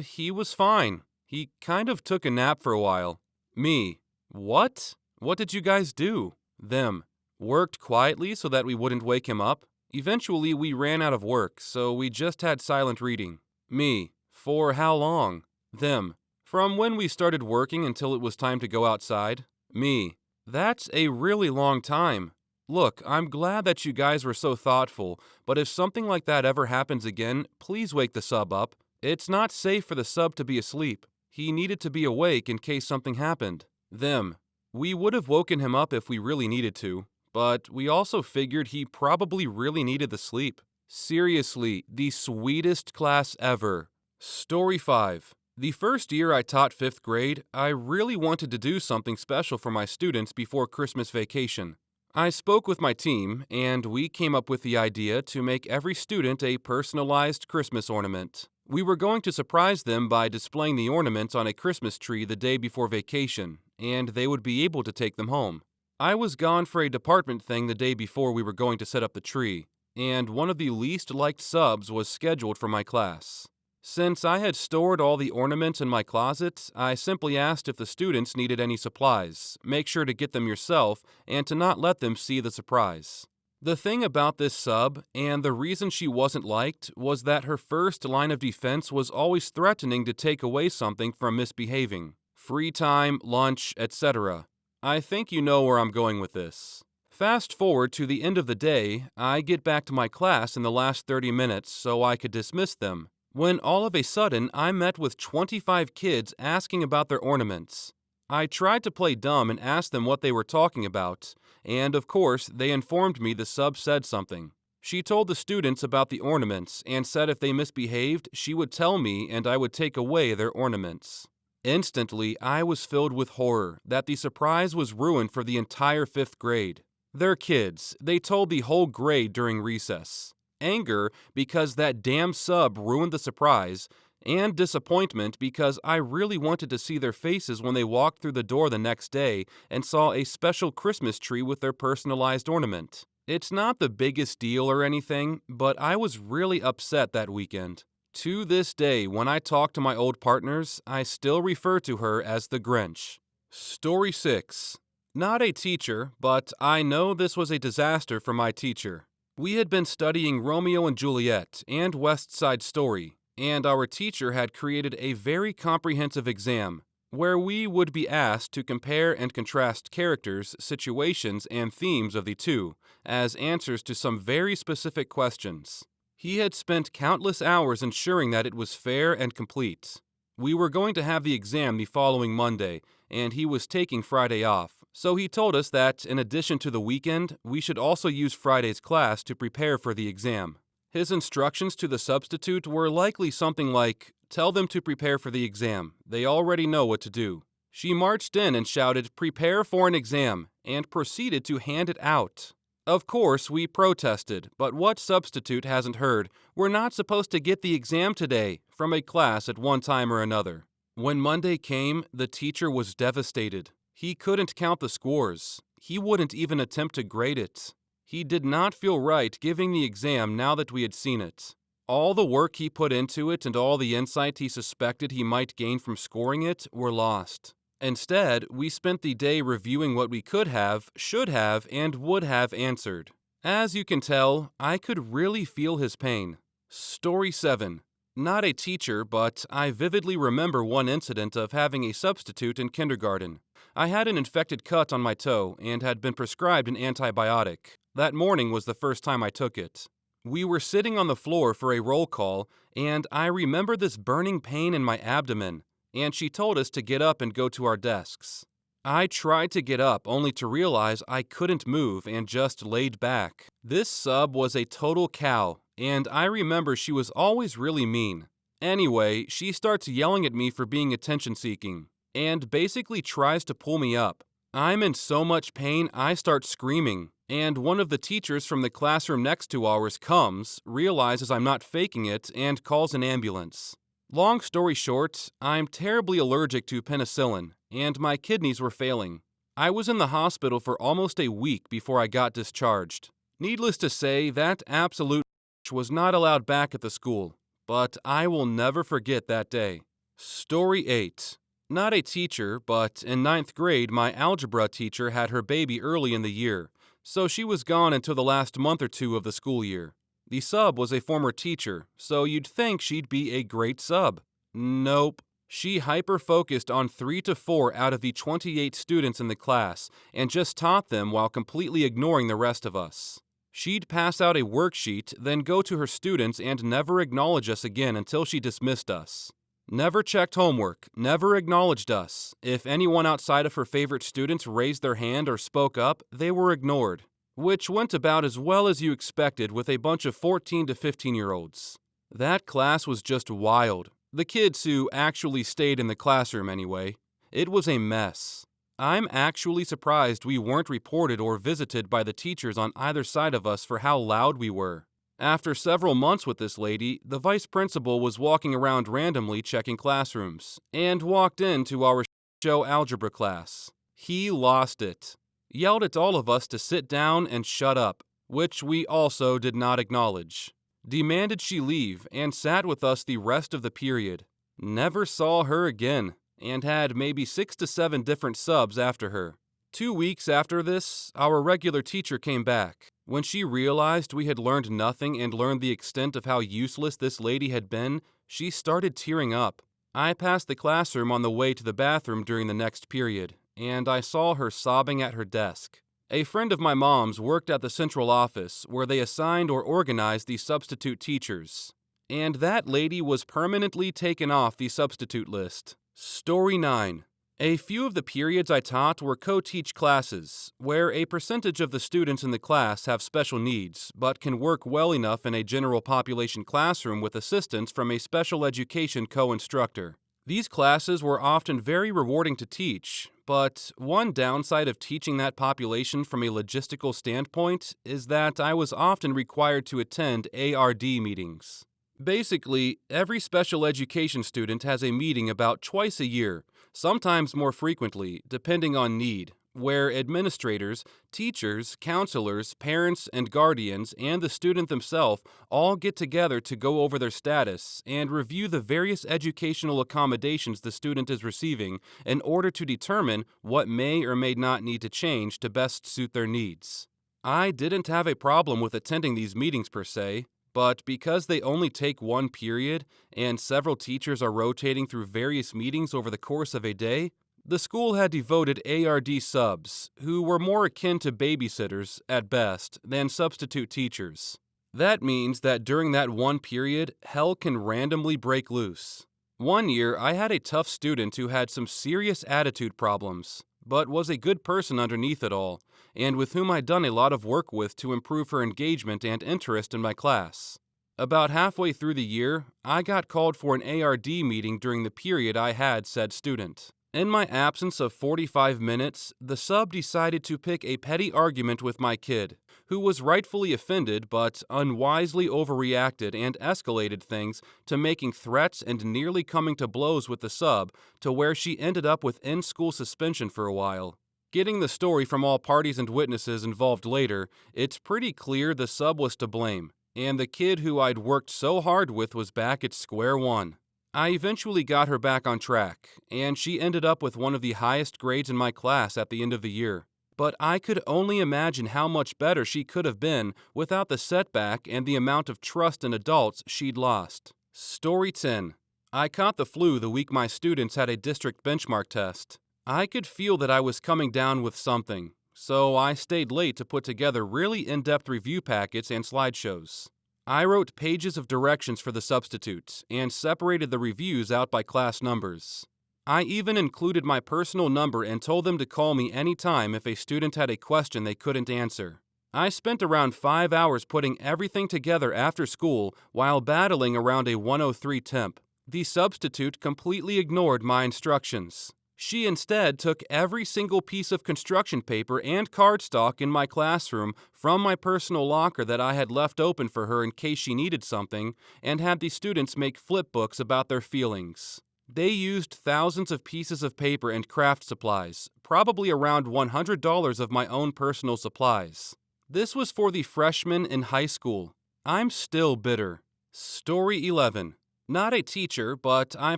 He was fine. He kind of took a nap for a while. Me. What? What did you guys do? Them. Worked quietly so that we wouldn't wake him up. Eventually, we ran out of work, so we just had silent reading. Me. For how long? Them. From when we started working until it was time to go outside. Me. That's a really long time. Look, I'm glad that you guys were so thoughtful, but if something like that ever happens again, please wake the sub up. It's not safe for the sub to be asleep. He needed to be awake in case something happened. Them. We would have woken him up if we really needed to, but we also figured he probably really needed the sleep. Seriously, the sweetest class ever. Story 5. The first year I taught 5th grade, I really wanted to do something special for my students before Christmas vacation. I spoke with my team, and we came up with the idea to make every student a personalized Christmas ornament. We were going to surprise them by displaying the ornaments on a Christmas tree the day before vacation, and they would be able to take them home. I was gone for a department thing the day before we were going to set up the tree, and one of the least liked subs was scheduled for my class. Since I had stored all the ornaments in my closet, I simply asked if the students needed any supplies. Make sure to get them yourself and to not let them see the surprise. The thing about this sub, and the reason she wasn't liked, was that her first line of defense was always threatening to take away something from misbehaving. Free time, lunch, etc. I think you know where I'm going with this. Fast forward to the end of the day, I get back to my class in the last 30 minutes so I could dismiss them, when all of a sudden I met with 25 kids asking about their ornaments. I tried to play dumb and ask them what they were talking about, and of course they informed me the sub said something. She told the students about the ornaments and said if they misbehaved, she would tell me and I would take away their ornaments. Instantly, I was filled with horror that the surprise was ruined for the entire 5th grade. They're kids, they told the whole grade during recess. Anger because that damn sub ruined the surprise, and disappointment because I really wanted to see their faces when they walked through the door the next day and saw a special Christmas tree with their personalized ornament. It's not the biggest deal or anything, but I was really upset that weekend. To this day, when I talk to my old partners, I still refer to her as the Grinch. Story 6. Not a teacher, but I know this was a disaster for my teacher. We had been studying Romeo and Juliet and West Side Story, and our teacher had created a very comprehensive exam where we would be asked to compare and contrast characters, situations, and themes of the two as answers to some very specific questions. He had spent countless hours ensuring that it was fair and complete. We were going to have the exam the following Monday, and he was taking Friday off, so he told us that, in addition to the weekend, we should also use Friday's class to prepare for the exam. His instructions to the substitute were likely something like, "Tell them to prepare for the exam. They already know what to do." She marched in and shouted, "Prepare for an exam," and proceeded to hand it out. Of course, we protested, but what substitute hasn't heard, "We're not supposed to get the exam today," from a class at one time or another? When Monday came, the teacher was devastated. He couldn't count the scores. He wouldn't even attempt to grade it. He did not feel right giving the exam now that we had seen it. All the work he put into it and all the insight he suspected he might gain from scoring it were lost. Instead, we spent the day reviewing what we could have, should have, and would have answered. As you can tell, I could really feel his pain. Story 7. Not a teacher, but I vividly remember one incident of having a substitute in kindergarten. I had an infected cut on my toe and had been prescribed an antibiotic. That morning was the first time I took it. We were sitting on the floor for a roll call, and I remember this burning pain in my abdomen, and she told us to get up and go to our desks. I tried to get up only to realize I couldn't move and just laid back. This sub was a total cow, and I remember she was always really mean. Anyway, she starts yelling at me for being attention-seeking, and basically tries to pull me up. I'm in so much pain I start screaming, and one of the teachers from the classroom next to ours comes, realizes I'm not faking it, and calls an ambulance. Long story short, I'm terribly allergic to penicillin, and my kidneys were failing. I was in the hospital for almost a week before I got discharged. Needless to say, that absolute was not allowed back at the school, but I will never forget that day. Story 8. Not a teacher, but in 9th grade, my algebra teacher had her baby early in the year, so she was gone until the last month or two of the school year. The sub was a former teacher, so you'd think she'd be a great sub. Nope. She hyper-focused on 3 to 4 out of the 28 students in the class and just taught them while completely ignoring the rest of us. She'd pass out a worksheet, then go to her students and never acknowledge us again until she dismissed us. Never checked homework, never acknowledged us. If anyone outside of her favorite students raised their hand or spoke up, they were ignored. Which went about as well as you expected with a bunch of 14 to 15-year-olds. That class was just wild. The kids who actually stayed in the classroom anyway. It was a mess. I'm actually surprised we weren't reported or visited by the teachers on either side of us for how loud we were. After several months with this lady, the vice principal was walking around randomly checking classrooms, and walked into our show algebra class. He lost it. Yelled at all of us to sit down and shut up, which we also did not acknowledge. demanded she leave, and sat with us the rest of the period. Never saw her again, and had maybe 6 to 7 different subs after her. 2 weeks after this, our regular teacher came back. When she realized we had learned nothing and learned the extent of how useless this lady had been, she started tearing up. I passed the classroom on the way to the bathroom during the next period, and I saw her sobbing at her desk. A friend of my mom's worked at the central office where they assigned or organized the substitute teachers, and that lady was permanently taken off the substitute list. Story 9. A few of the periods I taught were co-teach classes, where a percentage of the students in the class have special needs, but can work well enough in a general population classroom with assistance from a special education co-instructor. These classes were often very rewarding to teach, but one downside of teaching that population from a logistical standpoint is that I was often required to attend ARD meetings. Basically, every special education student has a meeting about twice a year, sometimes more frequently, depending on need, where administrators, teachers, counselors, parents, and guardians, and the student themselves all get together to go over their status and review the various educational accommodations the student is receiving in order to determine what may or may not need to change to best suit their needs. I didn't have a problem with attending these meetings per se, but because they only take one period and several teachers are rotating through various meetings over the course of a day, the school had devoted ARD subs, who were more akin to babysitters, at best, than substitute teachers. That means that during that one period, hell can randomly break loose. One year, I had a tough student who had some serious attitude problems, but was a good person underneath it all, and with whom I'd done a lot of work with to improve her engagement and interest in my class. About halfway through the year, I got called for an ARD meeting during the period I had said student. In my absence of 45 minutes, the sub decided to pick a petty argument with my kid, who was rightfully offended but unwisely overreacted and escalated things to making threats and nearly coming to blows with the sub, to where she ended up with in-school suspension for a while. Getting the story from all parties and witnesses involved later, it's pretty clear the sub was to blame, and the kid who I'd worked so hard with was back at square one. I eventually got her back on track, and she ended up with one of the highest grades in my class at the end of the year. But I could only imagine how much better she could have been without the setback and the amount of trust in adults she'd lost. Story 10. I caught the flu the week my students had a district benchmark test. I could feel that I was coming down with something, so I stayed late to put together really in-depth review packets and slideshows. I wrote pages of directions for the substitutes and separated the reviews out by class numbers. I even included my personal number and told them to call me anytime if a student had a question they couldn't answer. I spent around 5 hours putting everything together after school while battling around a 103 temp. The substitute completely ignored my instructions. She instead took every single piece of construction paper and cardstock in my classroom from my personal locker that I had left open for her in case she needed something, and had the students make flip books about their feelings. They used thousands of pieces of paper and craft supplies, probably around $100 of my own personal supplies. This was for the freshmen in high school. I'm still bitter. Story 11. Not a teacher, but I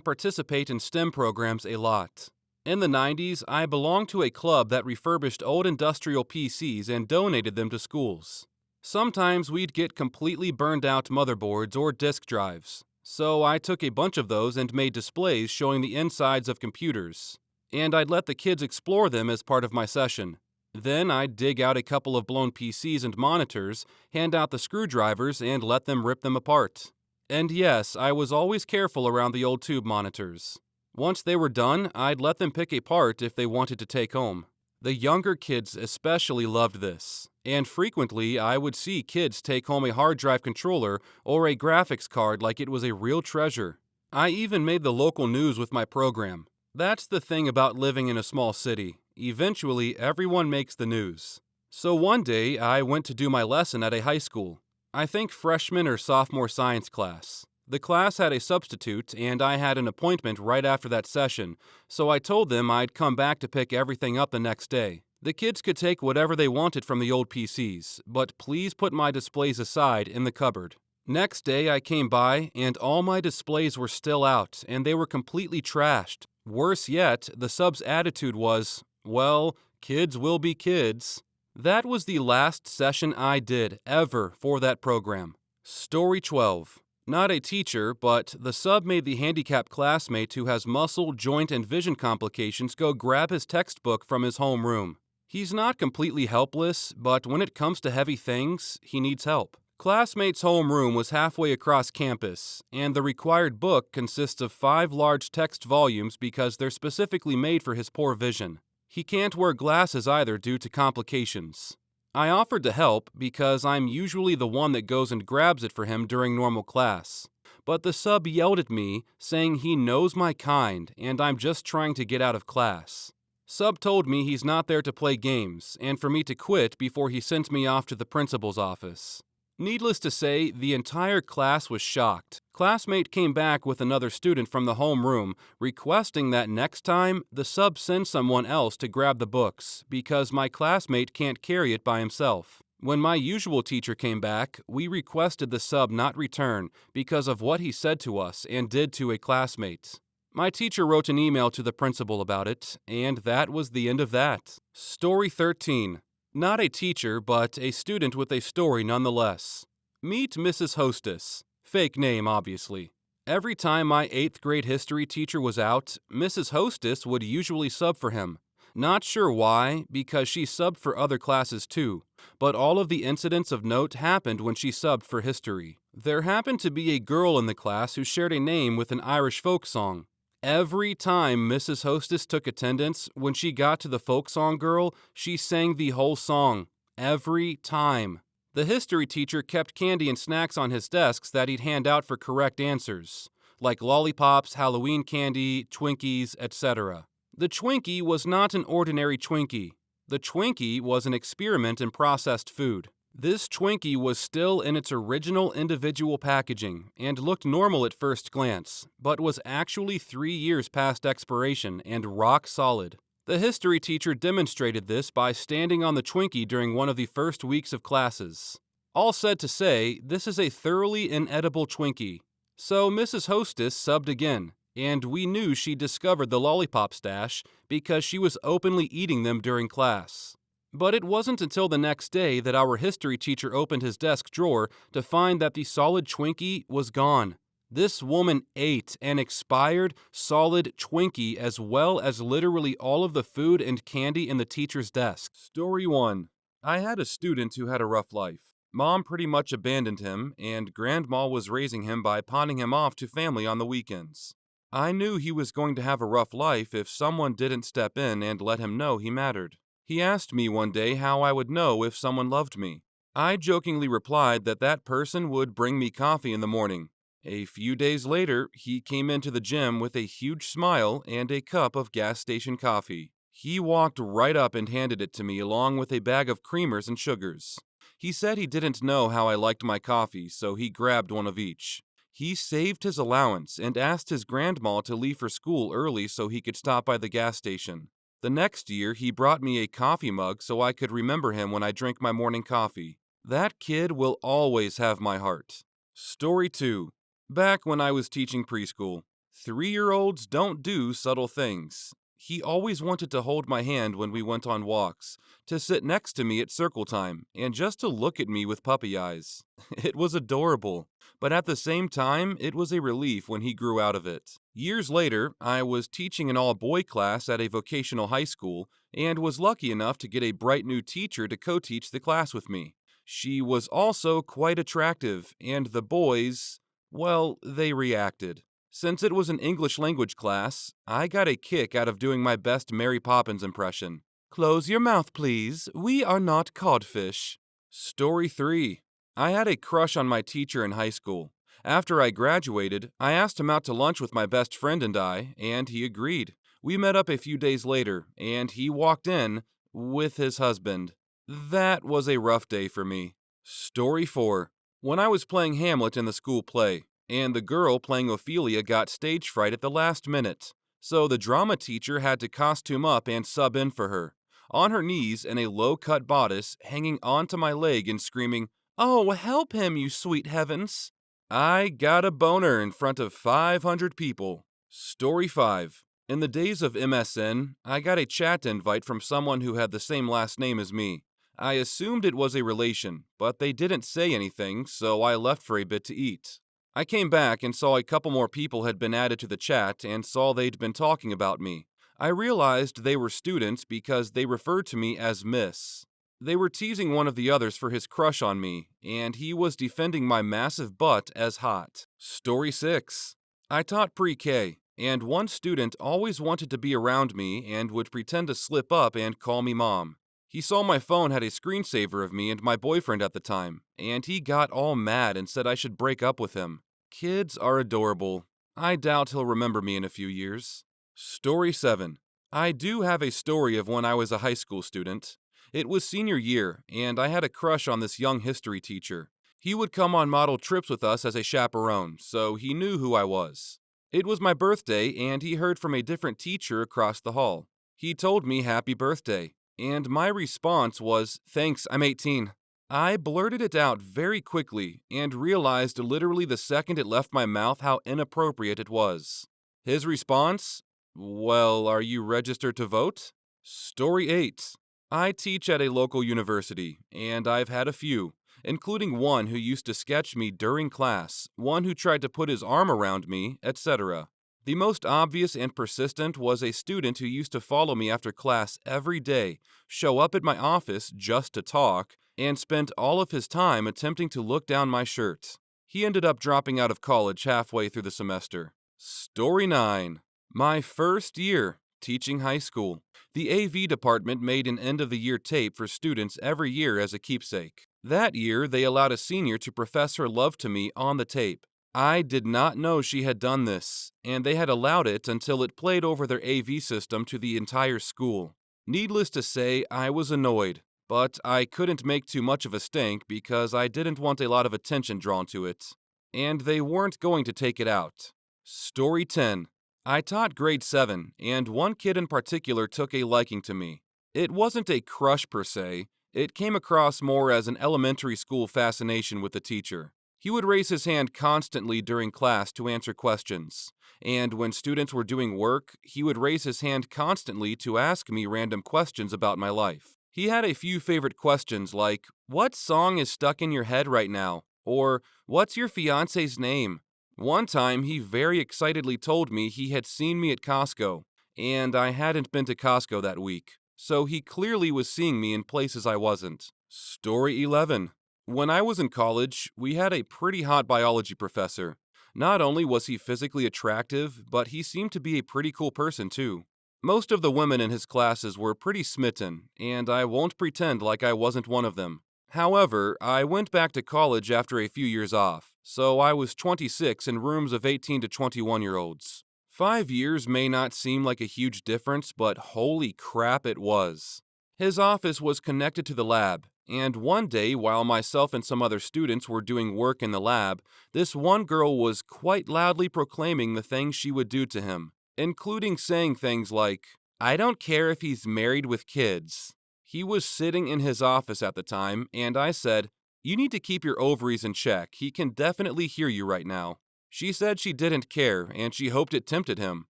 participate in STEM programs a lot. In the 90s, I belonged to a club that refurbished old industrial PCs and donated them to schools. Sometimes we'd get completely burned out motherboards or disk drives, so I took a bunch of those and made displays showing the insides of computers, and I'd let the kids explore them as part of my session. Then I'd dig out a couple of blown PCs and monitors, hand out the screwdrivers, and let them rip them apart. And yes, I was always careful around the old tube monitors. Once they were done, I'd let them pick a part if they wanted to take home. The younger kids especially loved this, and frequently I would see kids take home a hard drive controller or a graphics card like it was a real treasure. I even made the local news with my program. That's the thing about living in a small city. Eventually, everyone makes the news. So one day, I went to do my lesson at a high school. I think freshman or sophomore science class. The class had a substitute, and I had an appointment right after that session, so I told them I'd come back to pick everything up the next day. The kids could take whatever they wanted from the old PCs, but please put my displays aside in the cupboard. Next day, I came by, and all my displays were still out, and they were completely trashed. Worse yet, the sub's attitude was, well, kids will be kids. That was the last session I did, ever, for that program. Story 12. Not a teacher, but the sub made the handicapped classmate who has muscle, joint, and vision complications go grab his textbook from his homeroom. He's not completely helpless, but when it comes to heavy things, he needs help. Classmate's homeroom was halfway across campus, and the required book consists of 5 large text volumes because they're specifically made for his poor vision. He can't wear glasses either due to complications. I offered to help because I'm usually the one that goes and grabs it for him during normal class. But the sub yelled at me, saying he knows my kind and I'm just trying to get out of class. Sub told me he's not there to play games and for me to quit before he sent me off to the principal's office. Needless to say, the entire class was shocked. Classmate came back with another student from the homeroom, requesting that next time the sub send someone else to grab the books, because my classmate can't carry it by himself. When my usual teacher came back, we requested the sub not return because of what he said to us and did to a classmate. My teacher wrote an email to the principal about it, and that was the end of that. Story 13. Not a teacher, but a student with a story nonetheless. Meet Mrs. Hostess. Fake name, obviously. Every time my 8th grade history teacher was out, Mrs. Hostess would usually sub for him. Not sure why, because she subbed for other classes too, but all of the incidents of note happened when she subbed for history. There happened to be a girl in the class who shared a name with an Irish folk song. Every time Mrs. Hostess took attendance, when she got to the folk song girl, she sang the whole song. Every time. The history teacher kept candy and snacks on his desks that he'd hand out for correct answers, like lollipops, Halloween candy, Twinkies, etc. The Twinkie was not an ordinary Twinkie. The Twinkie was an experiment in processed food. This Twinkie was still in its original individual packaging and looked normal at first glance, but was actually 3 years past expiration and rock solid. The history teacher demonstrated this by standing on the Twinkie during one of the first weeks of classes. All said to say, this is a thoroughly inedible Twinkie. So Mrs. Hostess subbed again, and we knew she discovered the lollipop stash because she was openly eating them during class. But it wasn't until the next day that our history teacher opened his desk drawer to find that the solid Twinkie was gone. This woman ate an expired, solid Twinkie as well as literally all of the food and candy in the teacher's desk. Story 1. I had a student who had a rough life. Mom pretty much abandoned him, and Grandma was raising him by pawning him off to family on the weekends. I knew he was going to have a rough life if someone didn't step in and let him know he mattered. He asked me one day how I would know if someone loved me. I jokingly replied that that person would bring me coffee in the morning. A few days later, he came into the gym with a huge smile and a cup of gas station coffee. He walked right up and handed it to me along with a bag of creamers and sugars. He said he didn't know how I liked my coffee, so he grabbed one of each. He saved his allowance and asked his grandma to leave for school early so he could stop by the gas station. The next year, he brought me a coffee mug so I could remember him when I drink my morning coffee. That kid will always have my heart. Story 2. Back when I was teaching preschool. 3-year-olds don't do subtle things. He always wanted to hold my hand when we went on walks, to sit next to me at circle time, and just to look at me with puppy eyes. It was adorable, but at the same time, it was a relief when he grew out of it. Years later, I was teaching an all-boy class at a vocational high school, and was lucky enough to get a bright new teacher to co-teach the class with me. She was also quite attractive, and the boys, well, they reacted. Since it was an English language class, I got a kick out of doing my best Mary Poppins impression. Close your mouth, please. We are not codfish. Story 3. I had a crush on my teacher in high school. After I graduated, I asked him out to lunch with my best friend and he agreed. We met up a few days later, and he walked in with his husband. That was a rough day for me. Story 4. When I was playing Hamlet in the school play, and the girl playing Ophelia got stage fright at the last minute, so the drama teacher had to costume up and sub in for her, on her knees in a low-cut bodice, hanging onto my leg and screaming, "Oh, help him, you sweet heavens!" I got a boner in front of 500 people. Story 5. In the days of MSN, I got a chat invite from someone who had the same last name as me. I assumed it was a relation, but they didn't say anything, so I left for a bit to eat. I came back and saw a couple more people had been added to the chat and saw they'd been talking about me. I realized they were students because they referred to me as Miss. They were teasing one of the others for his crush on me, and he was defending my massive butt as hot. Story 6. I taught pre-K, and one student always wanted to be around me and would pretend to slip up and call me mom. He saw my phone had a screensaver of me and my boyfriend at the time, and he got all mad and said I should break up with him. Kids are adorable. I doubt he'll remember me in a few years. Story 7. I do have a story of when I was a high school student. It was senior year, and I had a crush on this young history teacher. He would come on model trips with us as a chaperone, so he knew who I was. It was my birthday, and he heard from a different teacher across the hall. He told me happy birthday, and my response was, "Thanks, I'm 18." I blurted it out very quickly and realized literally the second it left my mouth how inappropriate it was. His response? Well, are you registered to vote? Story 8. I teach at a local university, and I've had a few, including one who used to sketch me during class, one who tried to put his arm around me, etc. The most obvious and persistent was a student who used to follow me after class every day, show up at my office just to talk, and spent all of his time attempting to look down my shirt. He ended up dropping out of college halfway through the semester. Story 9. My first year teaching high school. The AV department made an end-of-the-year tape for students every year as a keepsake. That year, they allowed a senior to profess her love to me on the tape. I did not know she had done this, and they had allowed it until it played over their AV system to the entire school. Needless to say, I was annoyed, but I couldn't make too much of a stink because I didn't want a lot of attention drawn to it. And they weren't going to take it out. Story 10. I taught grade 7, and one kid in particular took a liking to me. It wasn't a crush per se, it came across more as an elementary school fascination with the teacher. He would raise his hand constantly during class to answer questions, and when students were doing work, he would raise his hand constantly to ask me random questions about my life. He had a few favorite questions like, "What song is stuck in your head right now?" or "What's your fiance's name?" One time, he very excitedly told me he had seen me at Costco, and I hadn't been to Costco that week, so he clearly was seeing me in places I wasn't. Story 11. When I was in college, we had a pretty hot biology professor. Not only was he physically attractive, but he seemed to be a pretty cool person too. Most of the women in his classes were pretty smitten, and I won't pretend like I wasn't one of them. However, I went back to college after a few years off, so I was 26 in rooms of 18 to 21-year-olds. 5 years may not seem like a huge difference, but holy crap it was. His office was connected to the lab, and one day while myself and some other students were doing work in the lab, this one girl was quite loudly proclaiming the things she would do to him, including saying things like, "I don't care if he's married with kids." He was sitting in his office at the time, and I said, "You need to keep your ovaries in check. He can definitely hear you right now." She said she didn't care, and she hoped it tempted him.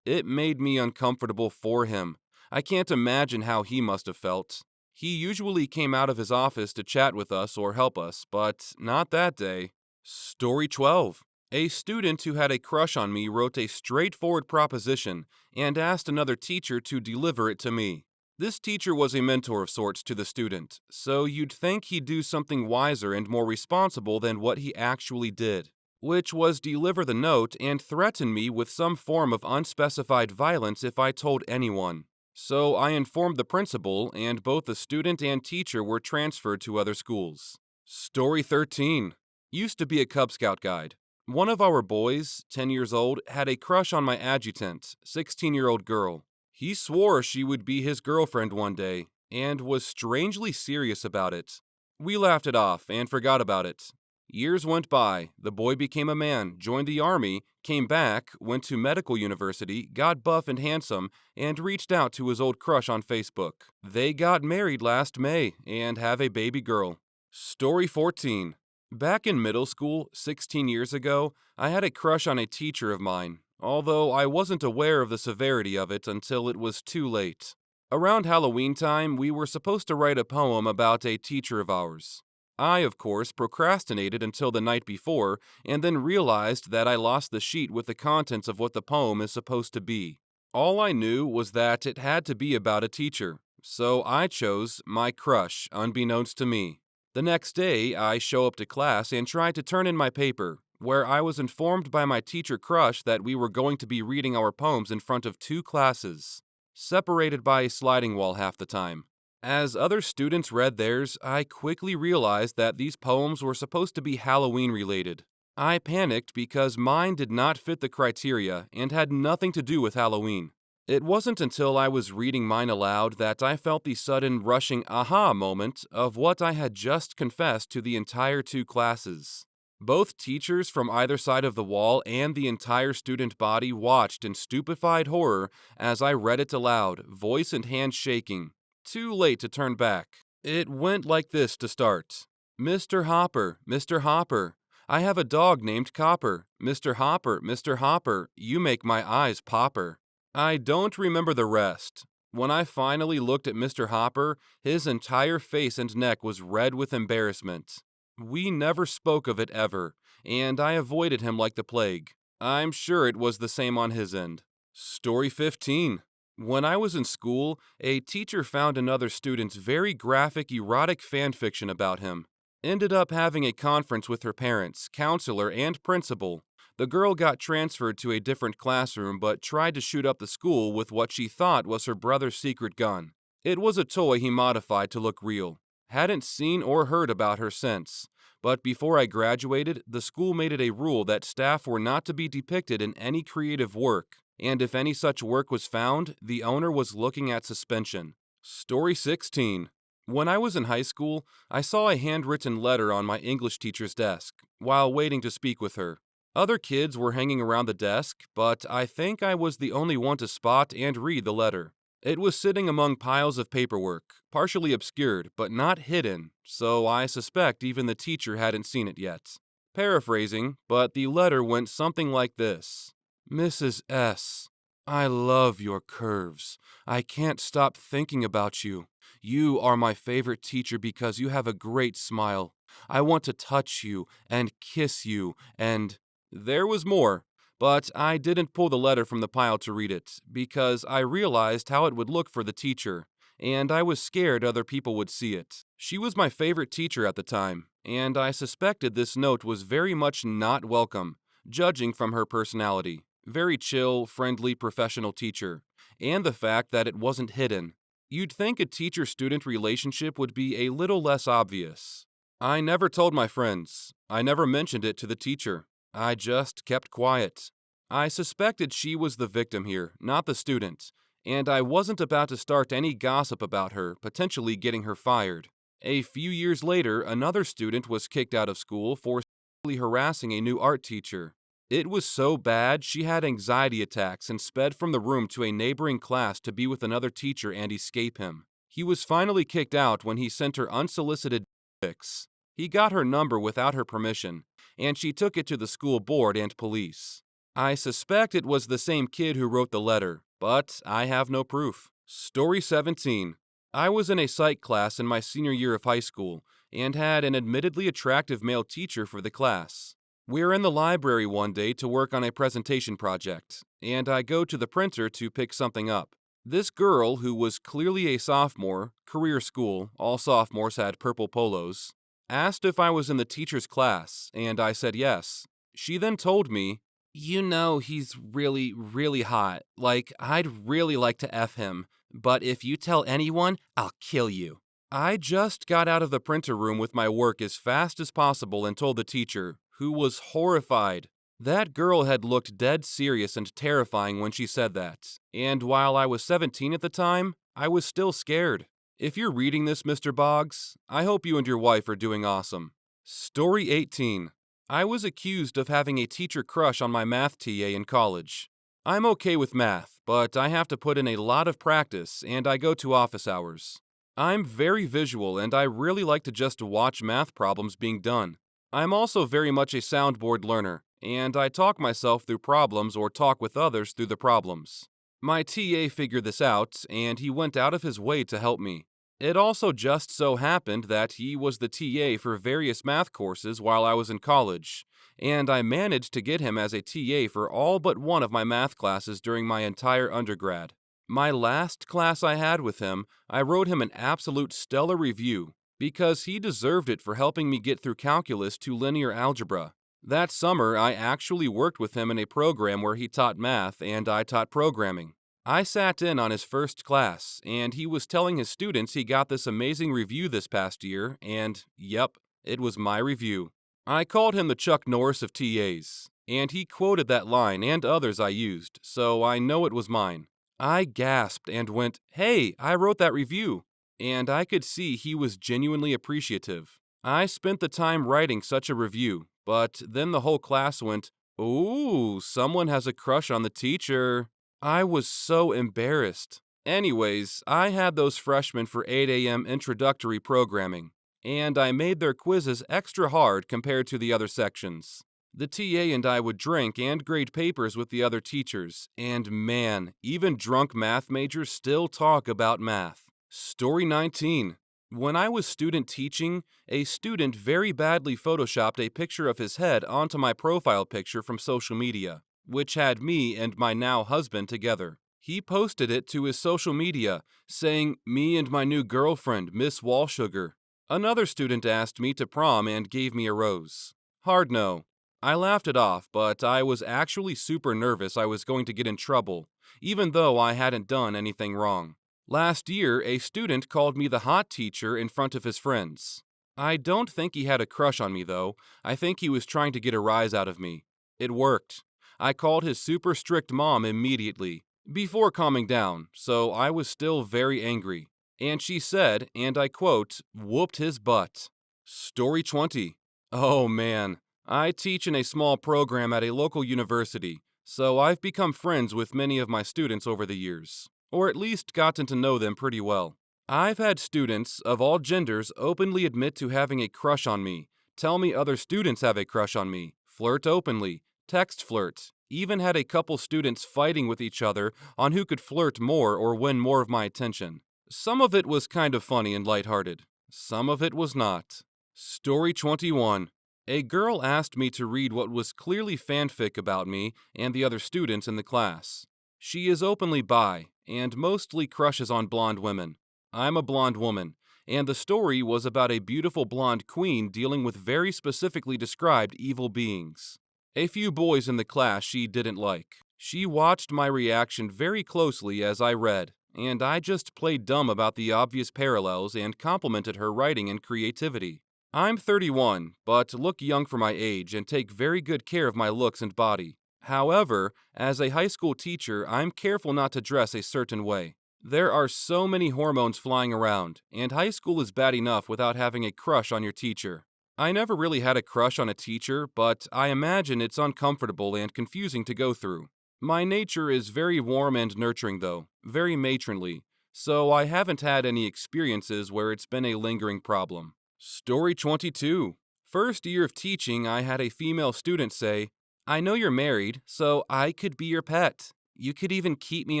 It made me uncomfortable for him. I can't imagine how he must have felt. He usually came out of his office to chat with us or help us, but not that day. Story 12. A student who had a crush on me wrote a straightforward proposition and asked another teacher to deliver it to me. This teacher was a mentor of sorts to the student, so you'd think he'd do something wiser and more responsible than what he actually did, which was deliver the note and threaten me with some form of unspecified violence if I told anyone. So I informed the principal, and both the student and teacher were transferred to other schools. Story 13. Used to be a Cub Scout guide. One of our boys, 10 years old, had a crush on my adjutant, 16-year-old girl. He swore she would be his girlfriend one day, and was strangely serious about it. We laughed it off and forgot about it. Years went by, the boy became a man, joined the army, came back, went to medical university, got buff and handsome, and reached out to his old crush on Facebook. They got married last May and have a baby girl. Story 14. Back in middle school, 16 years ago, I had a crush on a teacher of mine, although I wasn't aware of the severity of it until it was too late. Around Halloween time, we were supposed to write a poem about a teacher of ours. I, of course, procrastinated until the night before and then realized that I lost the sheet with the contents of what the poem is supposed to be. All I knew was that it had to be about a teacher, so I chose my crush, unbeknownst to me. The next day, I show up to class and try to turn in my paper, where I was informed by my teacher crush that we were going to be reading our poems in front of two classes, separated by a sliding wall half the time. As other students read theirs, I quickly realized that these poems were supposed to be Halloween related. I panicked because mine did not fit the criteria and had nothing to do with Halloween. It wasn't until I was reading mine aloud that I felt the sudden rushing aha moment of what I had just confessed to the entire two classes. Both teachers from either side of the wall and the entire student body watched in stupefied horror as I read it aloud, voice and hand shaking. Too late to turn back. It went like this to start. Mr. Hopper, Mr. Hopper, I have a dog named Copper. Mr. Hopper, you make my eyes popper. I don't remember the rest. When I finally looked at Mr. Hopper, his entire face and neck was red with embarrassment. We never spoke of it ever, and I avoided him like the plague. I'm sure it was the same on his end. Story 15. When I was in school, a teacher found another student's very graphic, erotic fanfiction about him. Ended up having a conference with her parents, counselor, and principal. The girl got transferred to a different classroom but tried to shoot up the school with what she thought was her brother's secret gun. It was a toy he modified to look real. Hadn't seen or heard about her since. But before I graduated, the school made it a rule that staff were not to be depicted in any creative work, and if any such work was found, the owner was looking at suspension. Story 16. When I was in high school, I saw a handwritten letter on my English teacher's desk while waiting to speak with her. Other kids were hanging around the desk, but I think I was the only one to spot and read the letter. It was sitting among piles of paperwork, partially obscured, but not hidden, so I suspect even the teacher hadn't seen it yet. Paraphrasing, but the letter went something like this. Mrs. S., I love your curves. I can't stop thinking about you. You are my favorite teacher because you have a great smile. I want to touch you and kiss you and... There was more, but I didn't pull the letter from the pile to read it because I realized how it would look for the teacher, and I was scared other people would see it. She was my favorite teacher at the time, and I suspected this note was very much not welcome, judging from her personality. Very chill, friendly, professional teacher, and the fact that it wasn't hidden. You'd think a teacher-student relationship would be a little less obvious. I never told my friends. I never mentioned it to the teacher. I just kept quiet. I suspected she was the victim here, not the student, and I wasn't about to start any gossip about her, potentially getting her fired. A few years later, another student was kicked out of school for sexually harassing a new art teacher. It was so bad she had anxiety attacks and sped from the room to a neighboring class to be with another teacher and escape him. He was finally kicked out when he sent her unsolicited pics. He got her number without her permission, and she took it to the school board and police. I suspect it was the same kid who wrote the letter, but I have no proof. Story 17. I was in a psych class in my senior year of high school, and had an admittedly attractive male teacher for the class. We were in the library one day to work on a presentation project, and I go to the printer to pick something up. This girl, who was clearly a sophomore, career school, all sophomores had purple polos, asked if I was in the teacher's class, and I said yes. She then told me, you know he's really, really hot. Like, I'd really like to F him, but if you tell anyone, I'll kill you. I just got out of the printer room with my work as fast as possible and told the teacher, who was horrified. That girl had looked dead serious and terrifying when she said that, and while I was 17 at the time, I was still scared. If you're reading this, Mr. Boggs, I hope you and your wife are doing awesome. Story 18. I was accused of having a teacher crush on my math TA in college. I'm okay with math, but I have to put in a lot of practice, and I go to office hours. I'm very visual, and I really like to just watch math problems being done. I'm also very much a soundboard learner, and I talk myself through problems or talk with others through the problems. My TA figured this out, and he went out of his way to help me. It also just so happened that he was the TA for various math courses while I was in college, and I managed to get him as a TA for all but one of my math classes during my entire undergrad. My last class I had with him, I wrote him an absolute stellar review because he deserved it for helping me get through calculus to linear algebra. That summer, I actually worked with him in a program where he taught math and I taught programming. I sat in on his first class, and he was telling his students he got this amazing review this past year, and yep, it was my review. I called him the Chuck Norris of TAs, and he quoted that line and others I used, so I know it was mine. I gasped and went, "Hey, I wrote that review." And I could see he was genuinely appreciative. I spent the time writing such a review, but then the whole class went, "Ooh, someone has a crush on the teacher." I was so embarrassed. Anyways, I had those freshmen for 8 a.m. introductory programming, and I made their quizzes extra hard compared to the other sections. The TA and I would drink and grade papers with the other teachers, and man, even drunk math majors still talk about math. Story 19. When I was student teaching, a student very badly photoshopped a picture of his head onto my profile picture from social media, which had me and my now husband together. He posted it to his social media, saying, "Me and my new girlfriend, Miss Wallsugar." Another student asked me to prom and gave me a rose. Hard no. I laughed it off, but I was actually super nervous I was going to get in trouble, even though I hadn't done anything wrong. Last year, a student called me the hot teacher in front of his friends. I don't think he had a crush on me, though. I think he was trying to get a rise out of me. It worked. I called his super strict mom immediately, before calming down, so I was still very angry. And she said, and I quote, "whooped his butt." Story 20. Oh man, I teach in a small program at a local university, so I've become friends with many of my students over the years, or at least gotten to know them pretty well. I've had students of all genders openly admit to having a crush on me, tell me other students have a crush on me, flirt openly, text flirt, even had a couple students fighting with each other on who could flirt more or win more of my attention. Some of it was kind of funny and lighthearted. Some of it was not. Story 21. A girl asked me to read what was clearly fanfic about me and the other students in the class. She is openly bi and mostly crushes on blonde women. I'm a blonde woman, and the story was about a beautiful blonde queen dealing with very specifically described evil beings. A few boys in the class she didn't like. She watched my reaction very closely as I read, and I just played dumb about the obvious parallels and complimented her writing and creativity. I'm 31, but look young for my age and take very good care of my looks and body. However, as a high school teacher, I'm careful not to dress a certain way. There are so many hormones flying around, and high school is bad enough without having a crush on your teacher. I never really had a crush on a teacher, but I imagine it's uncomfortable and confusing to go through. My nature is very warm and nurturing though, very matronly, so I haven't had any experiences where it's been a lingering problem. Story 22. First year of teaching, I had a female student say, "I know you're married, so I could be your pet. You could even keep me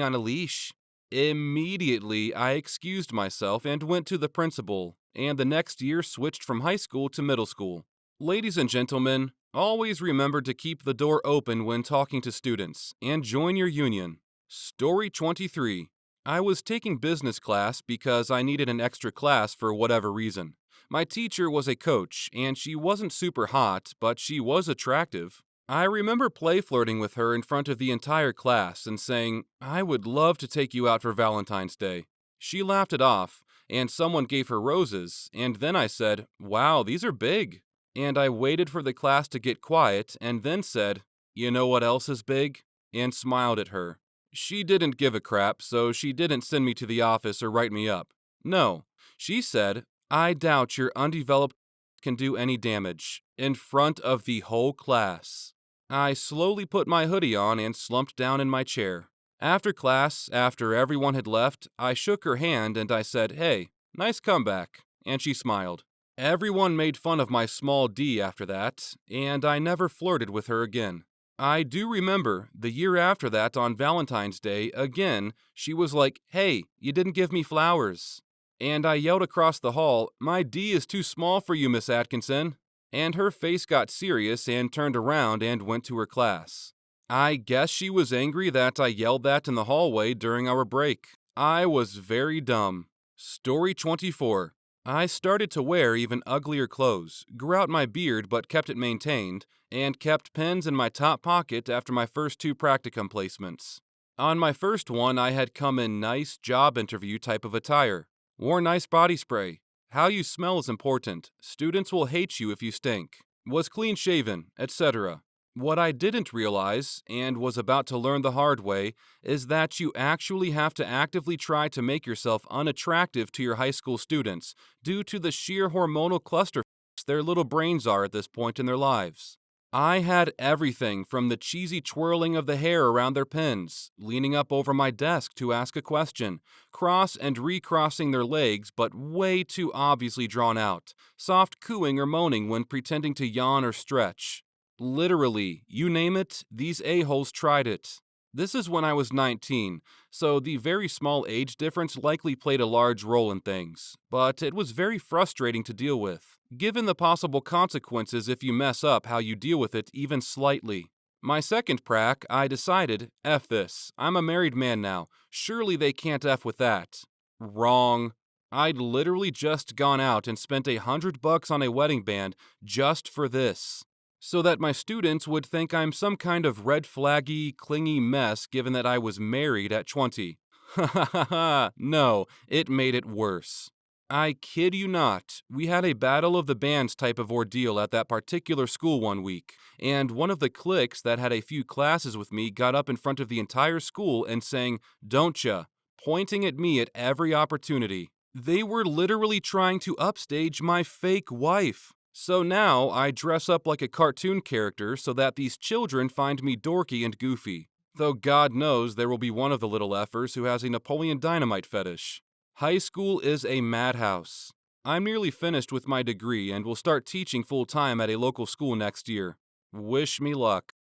on a leash." Immediately, I excused myself and went to the principal, and the next year switched from high school to middle school. Ladies and gentlemen, always remember to keep the door open when talking to students, and join your union. Story 23. I was taking business class because I needed an extra class for whatever reason. My teacher was a coach, and she wasn't super hot, but she was attractive. I remember play flirting with her in front of the entire class and saying, "I would love to take you out for Valentine's Day." She laughed it off, and someone gave her roses, and then I said, "Wow, these are big." And I waited for the class to get quiet and then said, "You know what else is big?" and smiled at her. She didn't give a crap, so she didn't send me to the office or write me up. No, she said, "I doubt your undeveloped can do any damage," in front of the whole class. I slowly put my hoodie on and slumped down in my chair. After class, after everyone had left, I shook her hand and I said, "Hey, nice comeback," and she smiled. Everyone made fun of my small D after that, and I never flirted with her again. I do remember the year after that on Valentine's Day, again, she was like, "Hey, you didn't give me flowers." And I yelled across the hall, "My D is too small for you, Miss Atkinson." And her face got serious and turned around and went to her class. I guess she was angry that I yelled that in the hallway during our break. I was very dumb. Story 24. I started to wear even uglier clothes, grew out my beard but kept it maintained, and kept pens in my top pocket after my first two practicum placements. On my first one, I had come in nice job interview type of attire, wore nice body spray. How you smell is important. Students will hate you if you stink. Was clean shaven, etc. What I didn't realize, and was about to learn the hard way, is that you actually have to actively try to make yourself unattractive to your high school students due to the sheer hormonal cluster their little brains are at this point in their lives. I had everything from the cheesy twirling of the hair around their pins, leaning up over my desk to ask a question, cross and recrossing their legs but way too obviously drawn out, soft cooing or moaning when pretending to yawn or stretch. Literally, you name it, these a-holes tried it. This is when I was 19, so the very small age difference likely played a large role in things, but it was very frustrating to deal with, given the possible consequences if you mess up how you deal with it even slightly. My second prac, I decided, F this, I'm a married man now, surely they can't F with that. Wrong. I'd literally just gone out and spent $100 on a wedding band just for this, so that my students would think I'm some kind of red flaggy, clingy mess given that I was married at 20. Ha ha ha ha, no, it made it worse. I kid you not, we had a battle of the bands type of ordeal at that particular school one week, and one of the cliques that had a few classes with me got up in front of the entire school and sang, "Don't ya," pointing at me at every opportunity. They were literally trying to upstage my fake wife. So now I dress up like a cartoon character so that these children find me dorky and goofy. Though God knows there will be one of the little effers who has a Napoleon Dynamite fetish. High school is a madhouse. I'm nearly finished with my degree and will start teaching full time at a local school next year. Wish me luck.